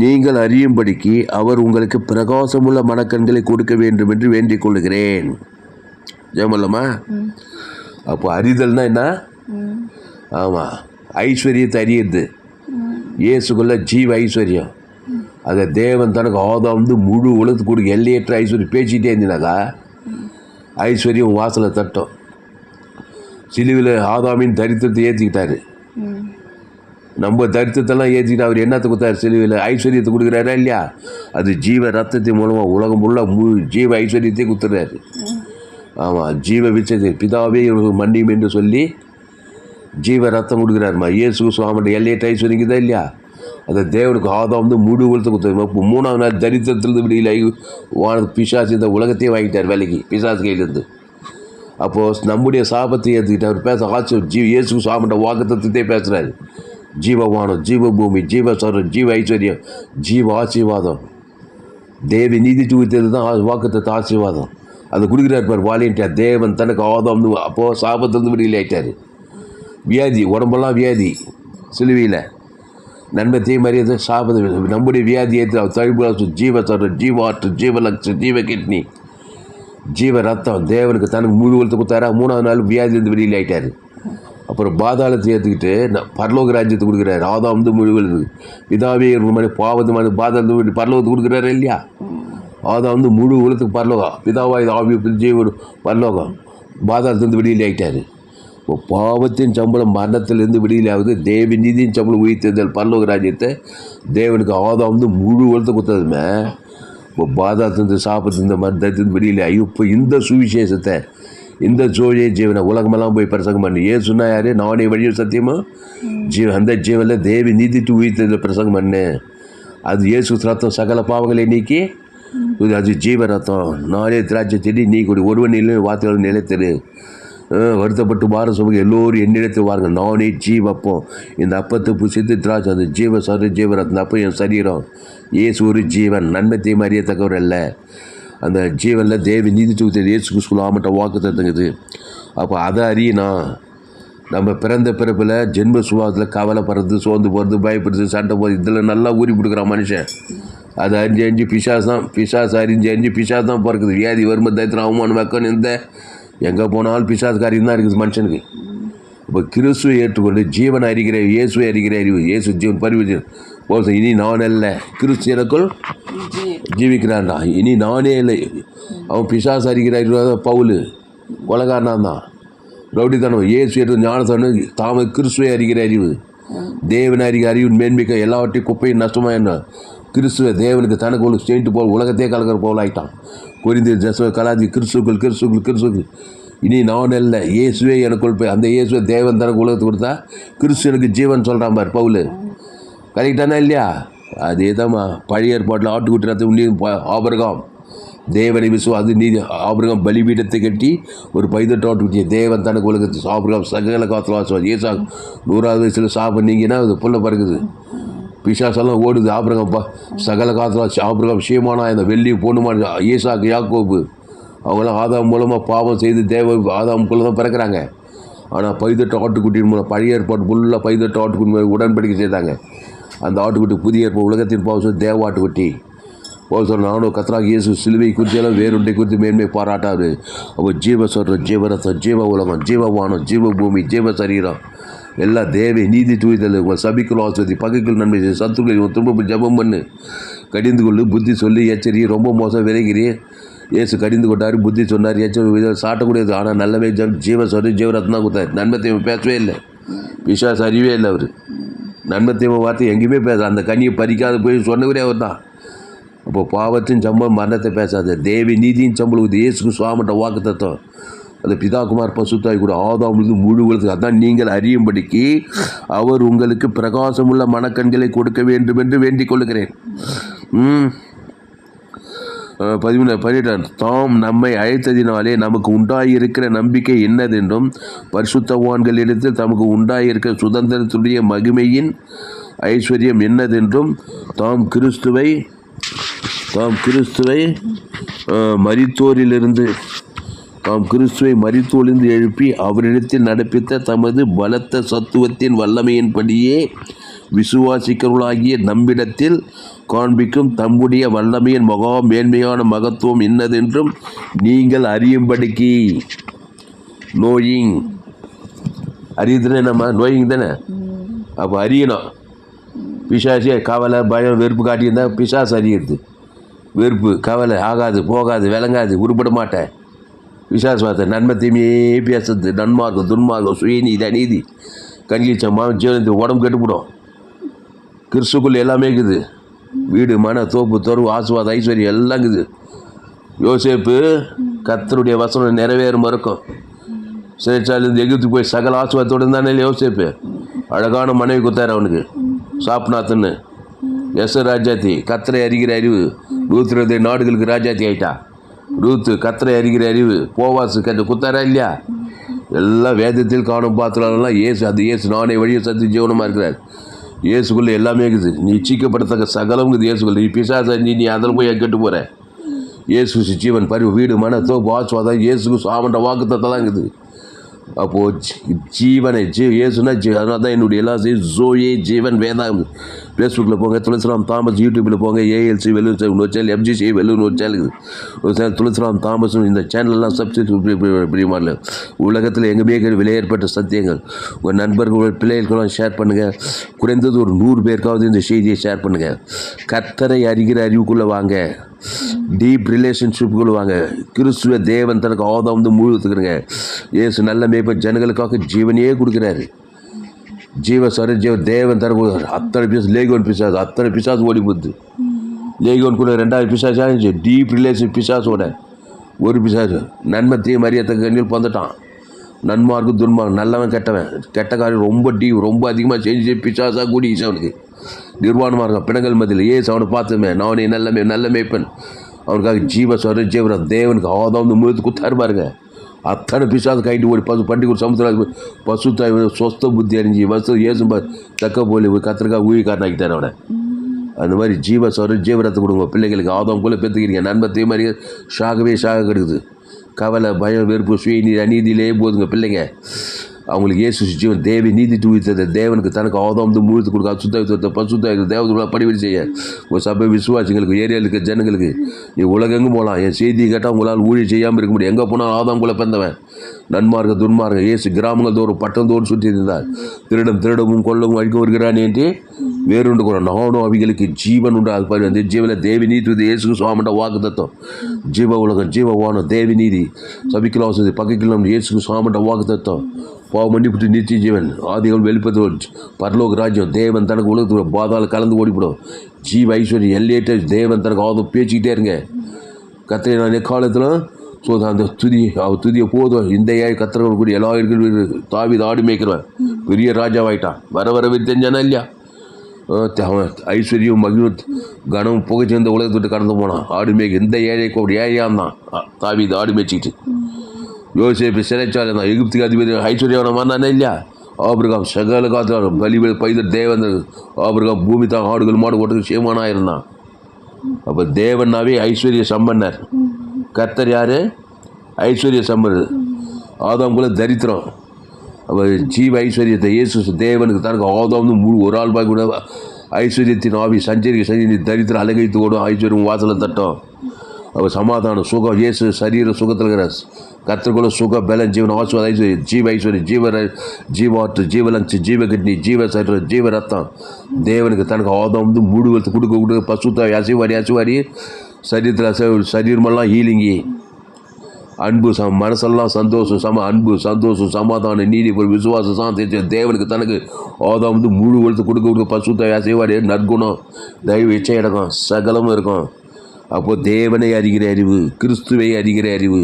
நீங்கள் அறியும்படிக்கு அவர் உங்களுக்கு பிரகாசமுள்ள மனக்கண்களை கொடுக்க வேண்டும் என்று வேண்டிக் கொள்கிறேன். ஜெயமல்லம்மா. அப்போ அறிதல்னா என்ன? ஆமாம், ஐஸ்வர்யத்தை அறியுது. இயேசுக்குள்ள ஜீவ ஐஸ்வர்யம். அதை தேவன் தனக்கு ஆதாம் முழு உலகத்துக்கு கொடுக்க எல்லையற்ற ஐஸ்வர்யம். பேசிகிட்டே இருந்தினாக்கா ஐஸ்வர்யம் வாசலை தட்டும். சிலுவையில் ஆதாமின் தரித்திரத்தை ஏற்றிக்கிட்டாரு. நம்ம தரித்திரத்தெல்லாம் ஏற்றிக்கிட்டு அவர் என்னத்தை கொடுத்தாரு? சிலுவையில் ஐஸ்வர்யத்தை கொடுக்குறாரா இல்லையா? அது ஜீவ ரத்தத்தின் மூலமாக உலகம் ஃபுல்லாக ஜீவ ஐஸ்வர்யத்தை கொடுத்துட்றாரு. ஆமாம், ஜீவ விச்சத்தை பிதாவே மன்னியும் என்று சொல்லி ஜீவ ரத்தம் கொடுக்குறாருமா. இயேசு சுவாமியோட எல்லையற்ற ஐஸ்வர்யம் தான் இல்லையா? அதை தேவனுக்கு ஆதாம் முழு உலகத்தை கொடுத்தாரு. இப்போ 3ஆவது நாள் தரித்திரத்திலிருந்து விடியில் பிசாசு இந்த உலகத்தையே வாங்கிட்டார் வேலைக்கு, பிசாசு கையிலேருந்து. அப்போது நம்முடைய சாபத்தை ஏற்றுக்கிட்டு அவர் பேச இயேசு சுவாமியோட வாக்குத்தத்தத்தை பேசுகிறாரு. ஜீவவானம், ஜீவபூமி, ஜீவஸ்வரம், ஜீவ ஐஸ்வர்யம், ஜீவ ஆசீர்வாதம், தேவி நீதி தூக்கித்தது தான் வாக்குத்தத்த ஆசீர்வாதம். அதை கொடுக்குறாரு பார் வாலியன்ட்டியா. தேவன் தனக்கு ஆதாம் அப்போது சாபத்திலிருந்து விடியில் ஆகிட்டார். வியாதி, உடம்பெல்லாம் வியாதி. சிலுவையில் நன்மத்தையும் மரியாதை சாபத்தை நம்முடைய வியாதியை தழுப்பு ஜீவஸ்வரம், ஜீவாற்று, ஜீவலக்ஷ, ஜீவ கிட்னி, ஜீவ ரத்தம் தேவனுக்கு தனக்கு முழு உலகத்தை கொடுத்தாரா. 3ஆவது நாள் வியாதியிலிருந்து வெளியில் ஆகிட்டார். அப்போ அப்புறம் பாதாளத்தை ஏற்றுக்கிட்டு பரலோக ராஜ்யத்தை கொடுக்குறாரு. ஆதாம் வந்து முழுவதுக்கு பிதாவே மாதிரி பாவத்து பாதாளத்தை பரலோகத்தை கொடுக்குறாரு இல்லையா. ஆதாம் வந்து முழு உலகத்துக்கு பரலோகம், பிதாவாய் ஆவி ஜீவன் பரலோகம், பாதாளத்துலேருந்து வெளியில் ஆகிட்டார். இப்போ பாவத்தின் சம்பளம் மரணத்திலிருந்து வெளியிலாவது தேவ நீதியின் சம்பளம் உயிர்த்தெழுதல் பரலோக ராஜ்யத்தை தேவனுக்கு ஆதாம் வந்து முழு உலகத்தை கொடுத்ததுமே இப்போ பாதாளத்துலேருந்து சாப்பிட்டு இந்த மரணத்திலிருந்து வெளியில் இப்போ இந்த சுவிசேஷத்தை இந்த ஜோயே ஜீவனை உலகமெல்லாம் போய் பிரசங்கம் பண்ணி சொன்னா யாரு, நானே வழியும் சத்தியமா அந்த ஜீவனில் தேவி நீதிட்டு உயிர்த்தெழுதல் பிரசங்கம் பண்ணு. அது இயேசு ரத்தம் சகல பாவங்களை நீக்கி அது ஜீவ ரத்தம். நானே திராட்சை செடி நீ கொடு, ஒருவன் இல்லை வார்த்தைகள் நிலைத்தரு. வருத்தப்பட்டு வார சொல்லுங்க எல்லோரும் என்னிடத்தில் வாருங்க, நானே ஜீவப்போம். இந்த அப்பத்தை புசித்து திராட்சை அந்த ஜீவ சரி ஜீவரத்ன அப்போ என் சரீரம். இயேசு ஒரு ஜீவன், நன்மத்தையும் அறியத்தக்கவர் அல்ல. அந்த ஜீவனில் தேவி நீதி தூக்கத்தில் இயேசு கிறிஸ்துவின் ஆமட்ட வாக்கு தத்துங்குது. அப்போ அதை அறியணும். நம்ம பிறந்த பிறப்பில் ஜென்ம சுபாவத்தில் கவலைப்படுறது, சோர்ந்து போகிறது, பயப்படுறது, சண்டை போகிறது, இதில் நல்லா ஊறி கொடுக்குறான் மனுஷன். அதை அறிஞ்சு பிசாசு அறிஞ்சு பிசாசு தான் பிறக்குது. வியாதி வரும்போது தைத்திரம் அவமானம் வைக்கணும். இந்த எங்கே போனாலும் பிசாசு காரியம் தான் இருக்குது மனுஷனுக்கு. இப்போ கிறிஸ்துவை ஏற்றுக்கொண்டு ஜீவனை அறிகிற இயேசுவை அறிகிற அறிவு, இயேசு ஜீவன் பரிவு போது இனி நான் அல்ல கிறிஸ்து எனக்குள் ஜீவிக்கிறான்டா, இனி நானே இல்லை. அவன் பிசாசு அறிகிற அறிவு பவுல் கொலகாரனான் தான், ரவுடித்தனம். இயேசு ஏற்று ஞானத்தனு தாம கிறிஸ்துவை அறிகிற அறிவு, தேவனை அறிகிற அறிவு மேன்மிக்க எல்லாவற்றையும் குப்பையும் நஷ்டமாக என்ன கிறிஸ்துவ தேவனுக்கு தனக்கு ஒரு ஸ்டேட்டு போல் உலகத்தையே கலக்கிற போல் ஆகிட்டான். குறிந்து ஜஸ்வ கலாதி கிறிஸ்துக்கள் இனி நான் அல்ல இயேசுவே எனக்குள் போய் அந்த இயேசுவை தேவன் தனக்கு உலகத்தை கொடுத்தா கிறிஸ்து எனக்கு ஜீவன் சொல்கிறான் பார் பவுல். கரெக்டானா இல்லையா? அதே தான்மா பழைய ஏற்பாட்டில் ஆட்டுக்குட்டி ரத்தம் உண்டியும் ஆபிரகாம் தேவனை அது நீதி. ஆபிரகாம் பலிபீடத்தை கட்டி ஒரு பைதட்டு ஆட்டுக்குட்டியை தேவன் தனக்கு உலகத்தை ஆபிரகாம் சகல காத்துல வாசுவார். ஏசா 100வது வயசில் சாப்பிட்டீங்கன்னா அது புல்ல பறக்குது, பிசாசெல்லாம் ஓடுது. ஆபிரகாம் சகல காத்துல ஆபிரகாம் சீமானா இந்த வெள்ளி பொண்ணுமான ஈசாக்கு யாக்கோபு அவங்களாம் ஆதாம் மூலமாக பாவம் செய்து ஆதாமுக்குள்ளே தான் பிறக்கிறாங்க. ஆனால் பைதட்டு ஆட்டுக்குட்டியின் மூலம் பழைய ஏற்பாடு ஃபுல்லாக பைதட்டு ஆட்டுக்குட்டி உடன்படிக்கை செய்தாங்க. அந்த ஆட்டுக்குட்டி புதிய ஏற்பாடு உலகத்தின் பாவம் தேவ ஆட்டுக்குட்டி போல் நானும் கத்தராக இயேசு சிலுவை குறிச்செல்லாம் வேறொன்றை குறித்து மேன்மை பாராட்டாது. அப்போ ஜீவ சொல்கிற ஜீவரத்தம், ஜீவ உலகம், ஜீவவானம், ஜீவ பூமி, ஜீவ சரீரம் எல்லாம் தேவை நீதி தூய்தல். உங்கள் சபிக்குள் ஆஸ்வதி, பகைக்குள் நன்மை செய்ய, சத்துக்கள் திரும்ப ஜபம் பண்ணு, கடிந்து கொள்ளு, புத்தி சொல்லி எச்சரி. ரொம்ப மோசம் விரைகிறி இயேசு கடிந்து கொண்டார், புத்தி சொன்னார், எச்சரி சாட்டக்கூடியது. ஆனால் நல்லவே ஜீவ சொல்லி ஜீவரத்னா கொடுத்தாரு. நன்மத்தையும் பேசவே இல்லை, விசுவாச அறிவே இல்லை. அவர் நன்மத்தையும் வார்த்தை எங்கேயுமே பேச, அந்த கனியை பறிக்காத போய் சொன்னவரே அவர் தான். அப்போ பாவத்தின் சம்பளம் மரணத்தை பேசாத, தேவி நீதியின் சம்பளம் இயேசுக்கு சுவாமட்ட வாக்கு தத்துவம். அந்த பிதாகுமார் பசுத்தாய் கூட ஆதாமிலிருந்து முழு உலகத்துக்கு அதான் நீங்கள் அறியும்படிக்கு அவர் உங்களுக்கு பிரகாசமுள்ள மனக்கண்களை கொடுக்க வேண்டும் என்று வேண்டிக் கொள்கிறேன். 13 தாம் நம்மை அழைத்ததினாலே நமக்கு உண்டாயிருக்கிற நம்பிக்கை என்னதென்றும் பரிசுத்தவான்களிடத்தில் தமக்கு உண்டாயிருக்கிற சுதந்திரத்துடைய மகிமையின் ஐஸ்வர்யம் என்னதென்றும் தாம் கிறிஸ்துவை மரித்தோரிலிருந்து எழுப்பி அவரிடத்தில் நடப்பித்த தமது பலத்த சத்துவத்தின் வல்லமையின்படியே விசுவாசிக்கிறவர்களாகிய நம்மிடத்தில் காண்பிக்கும் தம்முடைய வல்லமையின் மகா மேன்மையான மகத்துவம் என்னதென்றும் நீங்கள் அறியும்படிக்கு. நோயிங் அறியுதுன்னு நம்ம நோயிங் தானே. அப்போ அறியணும். பிசாசே கவலை பயம் வெறுப்பு காட்டியிருந்தால் பிசாசு அறியுது. வெறுப்பு கவலை ஆகாது போகாது விளங்காது உருப்பட மாட்டேன். விசுவாசத்தை நன்மத்தையுமே பேசுறது, நன்மார்க்கம் துன்மார்க்கம் சுயநீதி அநீதி கண்கிச்சம் ஜீவனத்தை உடம்பு கெட்டுப்படும். கிறிஸ்துக்குள் எல்லாமே இருக்குது. வீடு மன தோப்பு தொர்வு ஆசுவாத ஐஸ்வர்யம் எல்லாம் இருக்குது. யோசேப்பு கர்த்தருடைய வசனம் நிறைவேறும் இருக்கும். சிறைச்சாலிருந்து எகிப்துக்கு போய் சகல ஆசுவாதத்தோடு இருந்தானே யோசேப்பு. அழகான மனைவி கொடுத்தாரு அவனுக்கு, சாப்நாத்துன்னு. ராஜாத்தி கர்த்தரை அறிகிற அறிவு. 120 நாடுகளுக்கு ராஜாத்தி ஆகிட்டா. ரூத்து கர்த்தரை அறிகிற அறிவு. போவாசு குத்தாரா இல்லையா? எல்லாம் வேதத்தில் காணும் பாத்திரம்லாம் இயேசு. அது இயேசு நானே வழியை சத்து ஜீவனமாக இருக்கிறார். இயேசுக்குள்ளே எல்லாமே இருக்குது. நீ இச்சிக்கப்படத்தக்க சகலம் இருக்குது இயேசுக்குள்ளே. நீ பிசாசை நீ அதில் போய் கெட்டு போகிற. இயேசு ஜீவன் பரிவு வீடு மன தோப்பு ஆசுவாதம் இயேசுக்கு சாமண்ட வாக்குத்தத்தெல்லாம் இருக்குது. அப்போது ஜீவனை இயேசுனா அதனால தான் என்னுடைய எல்லாம் ஜோயே ஜீவன் வேதாகம் ஃபேஸ்புக்கில் போங்க, துளசிராம் தாமஸ். யூடியூப்பில் போங்க, ஏஎல்சி வெள்ளூர் ஒரு சேனல், எஃப்ஜிசி வெள்ளூர் ஒரு சேனல் ஒரு சேனல், துளசிராம் தாமஸும். இந்த சேனல்லாம் பிரியமான உலகத்தில் எங்கே விலையேற்பட்ட சத்தியங்கள் உங்கள் நண்பர்கள் பிள்ளைகளுக்கெல்லாம் ஷேர் பண்ணுங்கள். குறைந்தது ஒரு 100 பேருக்காவது இந்த செய்தியை ஷேர் பண்ணுங்கள். கர்த்தரை அறிகிற அறிவுக்குள்ளே வாங்க, டீப் ரிலேஷன்ஷிப்புக்குள்ளே வாங்க. கிறிஸ்துவ தேவன் தனக்கு ஆதாம் முழுத்துக்கிறங்க. இயேசு நல்ல மேய்ப்பன், ஜனங்களுக்காக ஜீவனையே கொடுக்குறாரு. ஜீவ தேவன் தர அத்தனை லேகோன் பிசாசு, அத்தனை பிசாசு ஓடி போகுது. லேகோன் கூட 2வது பிசாசு ஆச்சு. டீப் ரிலேஷன் பிசாசோட ஒரு பிசாசு நன்மை தீ மரியாதை கண்ணில் வந்துட்டான். நன்மார்க்கு துன்மார்க்கு, நல்லவன் கெட்டவன், கெட்ட காரியம் ரொம்ப அதிகமாக செஞ்சு பிசாசாக கூடிச்சு. அவனுக்கு நிர்வாணமாக இருக்கான் பிணங்கள் மத்தியில். ஏசு அவனை பார்த்துமே, நானே நல்ல மேய்ப்பன். அவனுக்காக ஜீவரம் தேவனுக்கு ஆதாம் முழுத்து குத்தாரு பாருங்க. அத்தனை பிசாசு கைட்டு ஓடி பண்டிகை சமுத்திரம் பசுத்தாய் சொஸ்த புத்தி அறிஞ்சி ஏசு தக்க போலி கத்திரக்கா ஊழிக்காரனாக்கிட்டார் அவனை. அந்த மாதிரி ஜீவரத்தை கொடுங்க பிள்ளைகளுக்கு. ஆதாம் போல பெற்றுக்கிறீங்க. நண்பத்தே மாதிரி ஷாக கெடுக்குது. கவலை, பயம், வெறுப்பு, சுய அநீதியிலே போதுங்க பிள்ளைங்க. அவங்களுக்கு இயேசு ஜீவன் தேவி நீதி தூவித்தது தேவனுக்கு தனக்கு ஆதாம் முழுத்து கொடுக்க அசுத்த பசுத்த தேவதை படிவடி செய்ய உங்கள் சபை விசுவாசிங்களுக்கு, ஏரியாவுக்கு, ஜனங்களுக்கு. நீ உலகெங்கும் போகலாம். என் செய்தியை கேட்டால் உங்களால் ஊழியம் செய்யாமல் இருக்க முடியும். எங்கே போனால் ஆதாம் கூட பிறந்தவன். நன்மார்க்க துன்மார்க்க இயேசு கிராமங்கள் தோறும் பட்டம் தோறும் சுற்றி இருந்தார். திருடவும் கொல்லவும் அழிக்க வருகிறான் என்று வேறுண்டு கூட நானும் அவைகளுக்கு ஜீவன் உண்டு. அது பாரு, அந்த ஜீவனில் தேவி நீதி இயேசு சுவாமிட்ட வாக்கு தத்துவம். ஜீவ உலகம், ஜீவ வானம், தேவி நீதி சபிக்கலாம் வசதி பகைக்கலாம் இயேசு சுவாமிட்ட வாக்கு தத்துவம். பாவம் மன்னிப்புட்டு நித்திய ஜீவன், ஆதிகள் வெளிப்பது பரலோக ராஜ்யம். தேவன் தனக்கு உலகத்துக்கு பாதாள கலந்து ஓடிப்படும். ஜீவ ஐஸ்வர்யம் எல்லையேற்ற தேவன் தனக்கு ஆதம் பேச்சுக்கிட்டே இருங்க. கத்திரை நான் எக்காலத்தில் அந்த துதியை போதும். இந்த கத்திரங்கள் கூடிய எல்லா இருக்கிற தாவித ஆடு மேய்க்கிறவன் பெரிய ராஜாவாயிட்டான். வர தெரிஞ்சானா இல்லையா? ஐஸ்வர்யம் மகிழ்வு கனம் புகை சேர்ந்த உலகத்தை விட்டு கடந்து போனான். ஆடு மேய்க்க இந்த ஏழையான் தான் தாவித ஆடு மேய்ச்சிக்கிட்டு. யோசேப்பு சிறைச்சாலை தான். எகிப்துக்கு அதிபதி ஐஸ்வர்யவனை வந்தானே இல்லையா? ஆபிரகாம் சகல காத்து பலி பைதர் தேவன். ஆபிரகாம் பூமி தான் ஆடுகள் மாடு ஓட்டுக்கு சேமானாக இருந்தான். அப்போ தேவனாவே ஐஸ்வர்ய சம்பன்னர். கர்த்தர் யார்? ஐஸ்வர்ய சம்பன்னர். ஆதாம் கூட தரித்திரம். அப்போ ஜீவ ஐஸ்வர்யத்தை இயேசு தேவனுக்கு தனக்கு ஆதாம் ஒரு ஆள் பாய் கூட ஐஸ்வர்யத்தின் ஆவி சஞ்சரிக்க தரித்திரம் அலகைத்து ஓடும். ஐஸ்வர்யம் வாசலை தட்டும். அப்போ சமாதானம், சுகம், இயேசு சரீர சுகத்தில் இருக்கிற கர்த்தருக்குள்ள சுக பலன் ஜீவன் ஆசுவாத ஐஸ்வர்யம், ஜீவ ஐஸ்வர்யம், ஜீவாற்று, ஜீவலங்கு, ஜீவ கிட்னி, ஜீவ சரீரம், ஜீவ ரத்தம். தேவனுக்கு தனக்கு ஆதாம் முழுவதுக்கு கொடுக்க பசுத்தாய் அசைவாடி சரீரத்தில் சரீரமெல்லாம் ஹீலிங்கி, அன்பு மனசெல்லாம் சந்தோஷம், அன்பு சந்தோஷம், சமாதானம், நீதி, விசுவாசம், சாந்தி. தேவனுக்கு தனக்கு ஆதாம் முழு வளர்த்து கொடுக்க பசுத்தாய் அசைவாடி நற்குணம், தெய்வ இச்சை அடக்கம் சகலமும் இருக்கும். அப்போது தேவனை அறிகிற அறிவு, கிறிஸ்துவை அறிகிற அறிவு.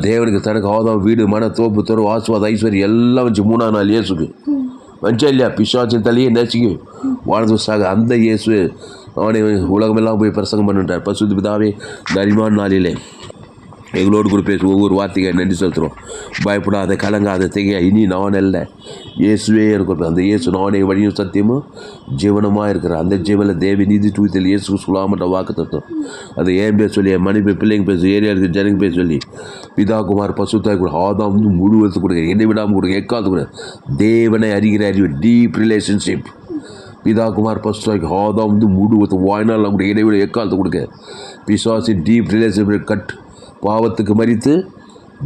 தேவனுக்கு தனக்கு ஆதாம் வீடு, மன, தோப்பு, தோறு, ஆசுவாத ஐஸ்வர்யம் எல்லாம் வச்சு 3ஆம் நாள் இயேசுக்கு வச்சா இல்லையா? பிசாசின் தலையே நேசிக்கு வாழ்ந்து சாக அந்த இயேசு அவனை உலகமெல்லாம் போய் பிரசங்கம் பண்ணிட்டார். பசுத்த பிதாவே தரிமான நாளிலே எங்களோடு கூட பேசி ஒவ்வொரு வார்த்தைக்கு நன்றி செலுத்துகிறோம். பயப்படாத, கலங்காத, திகையா, இனி நான் அல்ல, இயேசுவே இருக்கும். அந்த இயேசு நானே வழியும் சத்தியமும் ஜீவனமாக இருக்கிறார். அந்த ஜீவனில் தேவி நீதி தூய்த்தல் இயேசு சொல்லாமட்ட வாக்கு தத்துவம். அதை ஏன் பேச சொல்லி, என் மனைவி பிள்ளைங்க பேச, ஏரியா இருக்கிற ஜனங்க பேச சொல்லி, பிதா குமார் பசுத்தாய் கூட ஆதாம் முழுவதுக்கு கொடுங்க, என்னை விடாமல் கொடுங்க, எக்காலத்து கூட தேவனை அறிகிற அறிவு, டீப் ரிலேஷன்ஷிப். பிதா குமார் பசுத்தாய்க்கு ஆதாம் முழுவதுக்கு வாழ்நாள் கூட இடைவிட எக்காலத்து கொடுக்க. பிசாசி டீப் ரிலேஷன்ஷிப் கட். பாவத்துக்கு மறித்து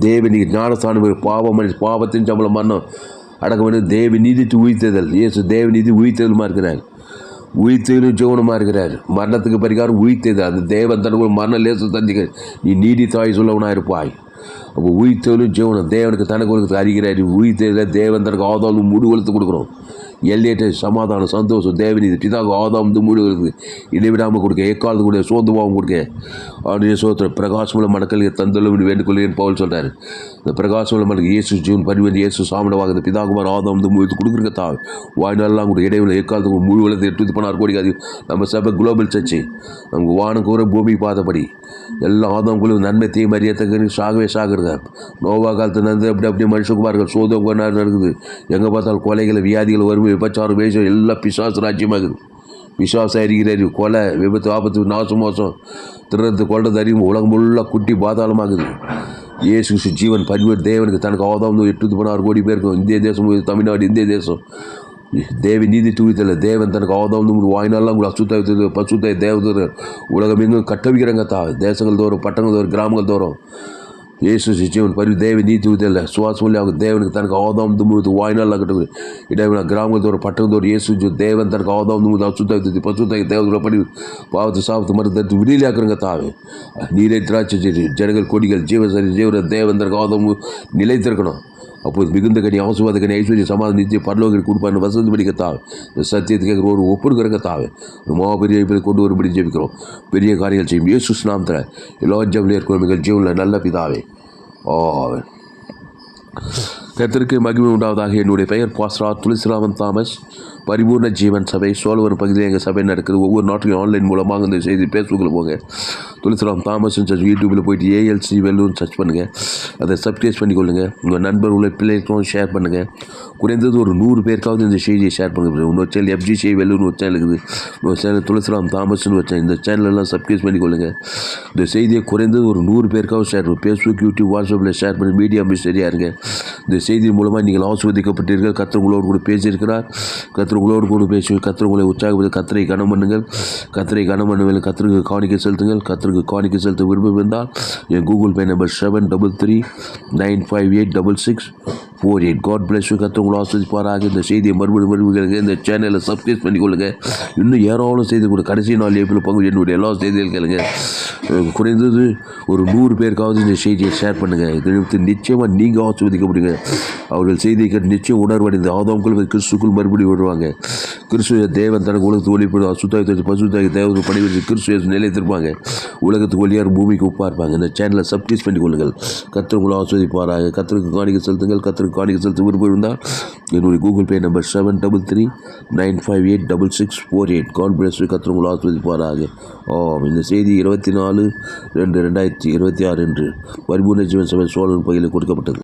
தேவனிக்கு ஞானஸ்தானம், பாவத்தின் சம்பளம் மரணம் அடக்கம் பண்ணி தேவ நீதிட்டு உயிர்த்ததல். இயேசு தேவ நீதி உயிர்த்தலுமா இருக்கிறார். உயிர்த்தலும் ஜீவனமாக இருக்கிறார். மரணத்துக்கு பரிகாரம் உயிர்த்தது. அந்த தேவன் தனக்கு மரண லேசு தந்திக்க நீ நீதி தாய் சொல்லவனாக இருப்பாய். அப்போ உயிர்த்தலும் ஜீவனம் தேவனுக்கு தனக்கு அறிகிறார். உயிர்த்ததில் தேவன் தனக்கு ஆதாம் முழு வளர்த்து கொடுக்குறோம். எல்லையற்ற சமாதானம், சந்தோஷம், தேவநீதி பிதாக ஆதாம் முழு இருக்குது. இடைவிடாமல் கொடுக்க, எக்காலத்து கூட சோர்ந்துவாகவும் கொடுக்க. அவனுடைய சோத்திர பிரகாசமுள்ள மடக்கல் தந்தலும் வேண்டுகொள்கிறேன் பவுல் சொல்கிறார். இந்த பிரகாசமுள்ள மடக்கு இயேசு ஜீவன் பரிவன் இயேசு சாமிடவாக பிதாகுமார் ஆதாம் முழுத்து கொடுக்குறங்க தான் வாழ்நாளெல்லாம் கூட இடைவெளி எக்காலத்துக்கு முழு வளர்த்து 8 கோடி. அது நம்ம சபை குளோபல் சர்ச்சு. நமக்கு வானம் கூற பூமி பார்த்தபடி எல்லாம் ஆதாம்குள்ள நன்மை தீ மரியாதைக்கு சாகிறதா. நோவா காலத்து நடந்து அப்படியே மனுஷகுமார்கள் சோதம் நடக்குது. எங்கே பார்த்தாலும் கொலைகளை, வியாதிகள், வறுமை, விபச்சாரம், வேஷம் எல்லாம் பிசாசு ராஜ்யமாகுது. விசுவாசம் அறிகிறாரு. கொலை, விபத்து, ஆபத்து, நாசம், மோசம், திருடத்து, கொள்றது, அறிவு உலகம் ஃபுல்லாக குட்டி பாதாளமாகுது. இயேசு ஜீவன் பரிவர் தேவனுக்கு தனக்கு ஆதாம் 8 கோடி பேருக்கும். இந்திய தேசம், தமிழ்நாடு, இந்திய தேசம் தேவி நீதி தூவித்தல தேவன் தனக்கு ஆதாம் வாய்நாளெலாம் உங்களை அசுத்த பசுத்த தேவதூர் உலகம் எங்கும் கட்டவிக்கிறாங்க தேசங்கள் தோறும் பட்டங்கள் தோறும் கிராமங்கள் தோறும் இயேசு ஜீவன் பரி தேவன் நீதி தூவித்தல சுவாசம் அவங்க தேவனுக்கு தனக்கு ஆதாம் தும்புது வாய்நாள் கட்டு இடைவெளி கிராமங்கள் தோறும் பட்டங்கள் தோறும் இயேசு தேவன் தனக்கு ஆதாம் தும்புது அசுத்த பசுத்த தேவதூர படி பாவத்து சாபத்து மறுத்து விடியிலாக்குறங்க நீரை திராட்சை செடி ஜனங்கள் கொடிகள் ஜீவசரி ஜீவர தேவன் தனக்கு ஆதாம் நிலைத்திருக்கணும். அப்போது மிகுந்த கனி ஆசுவாத கனி ஐஸ்வர்ய சமாதான நித்திய பரலோகத்தில் கொடுப்பான்னு வசதி படிக்க இந்த சத்தியத்தை கேட்குற ஒரு ஒப்புருக்கிறங்க பெரிய கொண்டு வரும்படி ஜெபிக்கிறோம். பெரிய காரியங்கள் செய்யும் இயேசு நாமத்தில் எல்லா ஜெபலையும் இருக்கிற மிக ஜீவனில் நல்ல பிதாவே. கர்த்தருக்கு மகிமை உண்டாவதாக. என்னுடைய பெயர் பாஸ்டர் துளசிராமன் தாமஸ். பரிபூர்ண ஜீவன் சபை சோழவரம் பகுதியில் எங்கள் சபை நடக்குது. ஒவ்வொரு நாட்டிலும் ஆன்லைன் மூலமாக இந்த செய்தி ஃபேஸ்புக்கில் போங்க. துளசிராம் தாமஸ்ன்னு சர்ச் யூடியூப்பில் போய்ட்டு ஏஎல்சி வெல்லூர்னு சர்ச் பண்ணுங்கள். அதை சப்ஸ்கிரைப் பண்ணிக்கொள்ளுங்கள். உங்கள் நண்பர் உள்ள பிள்ளைகளுக்கும் ஷேர் பண்ணுங்கள். குறைந்தது ஒரு 100 பேருக்காவது இந்த செய்தியை ஷேர் பண்ணுங்கள். இன்னொரு சேனல் FGC வெல்லூர்னு ஒரு சேனல் இருக்குது. இன்னொரு சேனல் துளசிராம் தாமஸ்ன்னு வச்சேன். இந்த சேனலெல்லாம் சப்ஸ்கிரைப் பண்ணிக்கொள்ளுங்கள். இந்த செய்தியை குறைந்தது ஒரு 100 பேருக்காவது ஷேர் பண்ணுங்கள். ஃபேஸ்புக் யூடியூப் வாட்ஸ்அப்பில் ஷேர் பண்ணி மீடியா மிஸ்டரியாக இருங்க. இந்த செய்தி மூலமாக நீங்கள் ஆசீர்வதிக்கப்பட்டீர்கள். கர்த்தர் உங்களோடு கூட பேசியிருக்கிறார். கர்த்தர் உங்களோடு கூட பேசி கர்த்தர் உங்களை உற்சாகப்படுத்தி கர்த்தரை கனம் பண்ணுங்கள். கர்த்தரை கனம் பண்ணுங்கள். கர்த்தருக்கு காணிக்கை செலுத்துங்கள். கர்த்தருக்கு காணிக்கை செலுத்த விருப்பம் இருந்தால் என் Google Pay number 7339586648. God bless you. கர்த்தர் உங்களை ஆசீர்வதிப்பாராக. இந்த செய்தியை மறுபடியும் இந்த சேனலை சப்ஸ்கிரைப் பண்ணிக்கொள்ளுங்கள். இன்னும் ஏராளம் செய்தி கூட கடைசி நாள் ஏப்பில் பங்கு என்னுடைய எல்லா செய்திகள் கேளுங்க. குறைந்தது ஒரு 100 பேருக்காவது இந்த செய்தியை ஷேர் பண்ணுங்கள். இது நிச்சயமாக நீங்கள் ஆசீர்வதிக்கப்படுங்க. அவர்கள் செய்தியை கேட்டு நிச்சயம் உணர்வடைந்து ஆதாம்குள் கிறிஸ்துக்குள் மறுபடியும் வருவாங்க. கிறிஸ்துவ தேவன் தனக்கு உலகத்துக்கு ஒளிப்படும் அசுத்தாயத்தை பசுத்தாய் தேவதை பணிவிட்டு கிறிஸ்துவ நிலைத்திருப்பாங்க. உலகத்துக்கு ஒளியார் பூமிக்கு உப்பா இருப்பாங்க. இந்த சேனலை சப்ஸ்கிரைப் பண்ணிக் கொள்ளுங்கள். கர்த்தர் உங்களை ஆசீர்வதிப்பாராக. கர்த்தருக்கு காணிக்கை செலுத்துங்கள். கர்த்தருக்கு காணிக்கை செலுத்த விருப்பம் இருந்தால் என்னுடைய Google Pay number 7339586648. God bless you. கர்த்தர் உங்களை ஆசீர்வதிப்பாராக. இந்த செய்தி 24/2/2026 என்று பரிபூர்ண ஜீவன் சபை சோழன் பகுதியில் கொடுக்கப்பட்டது.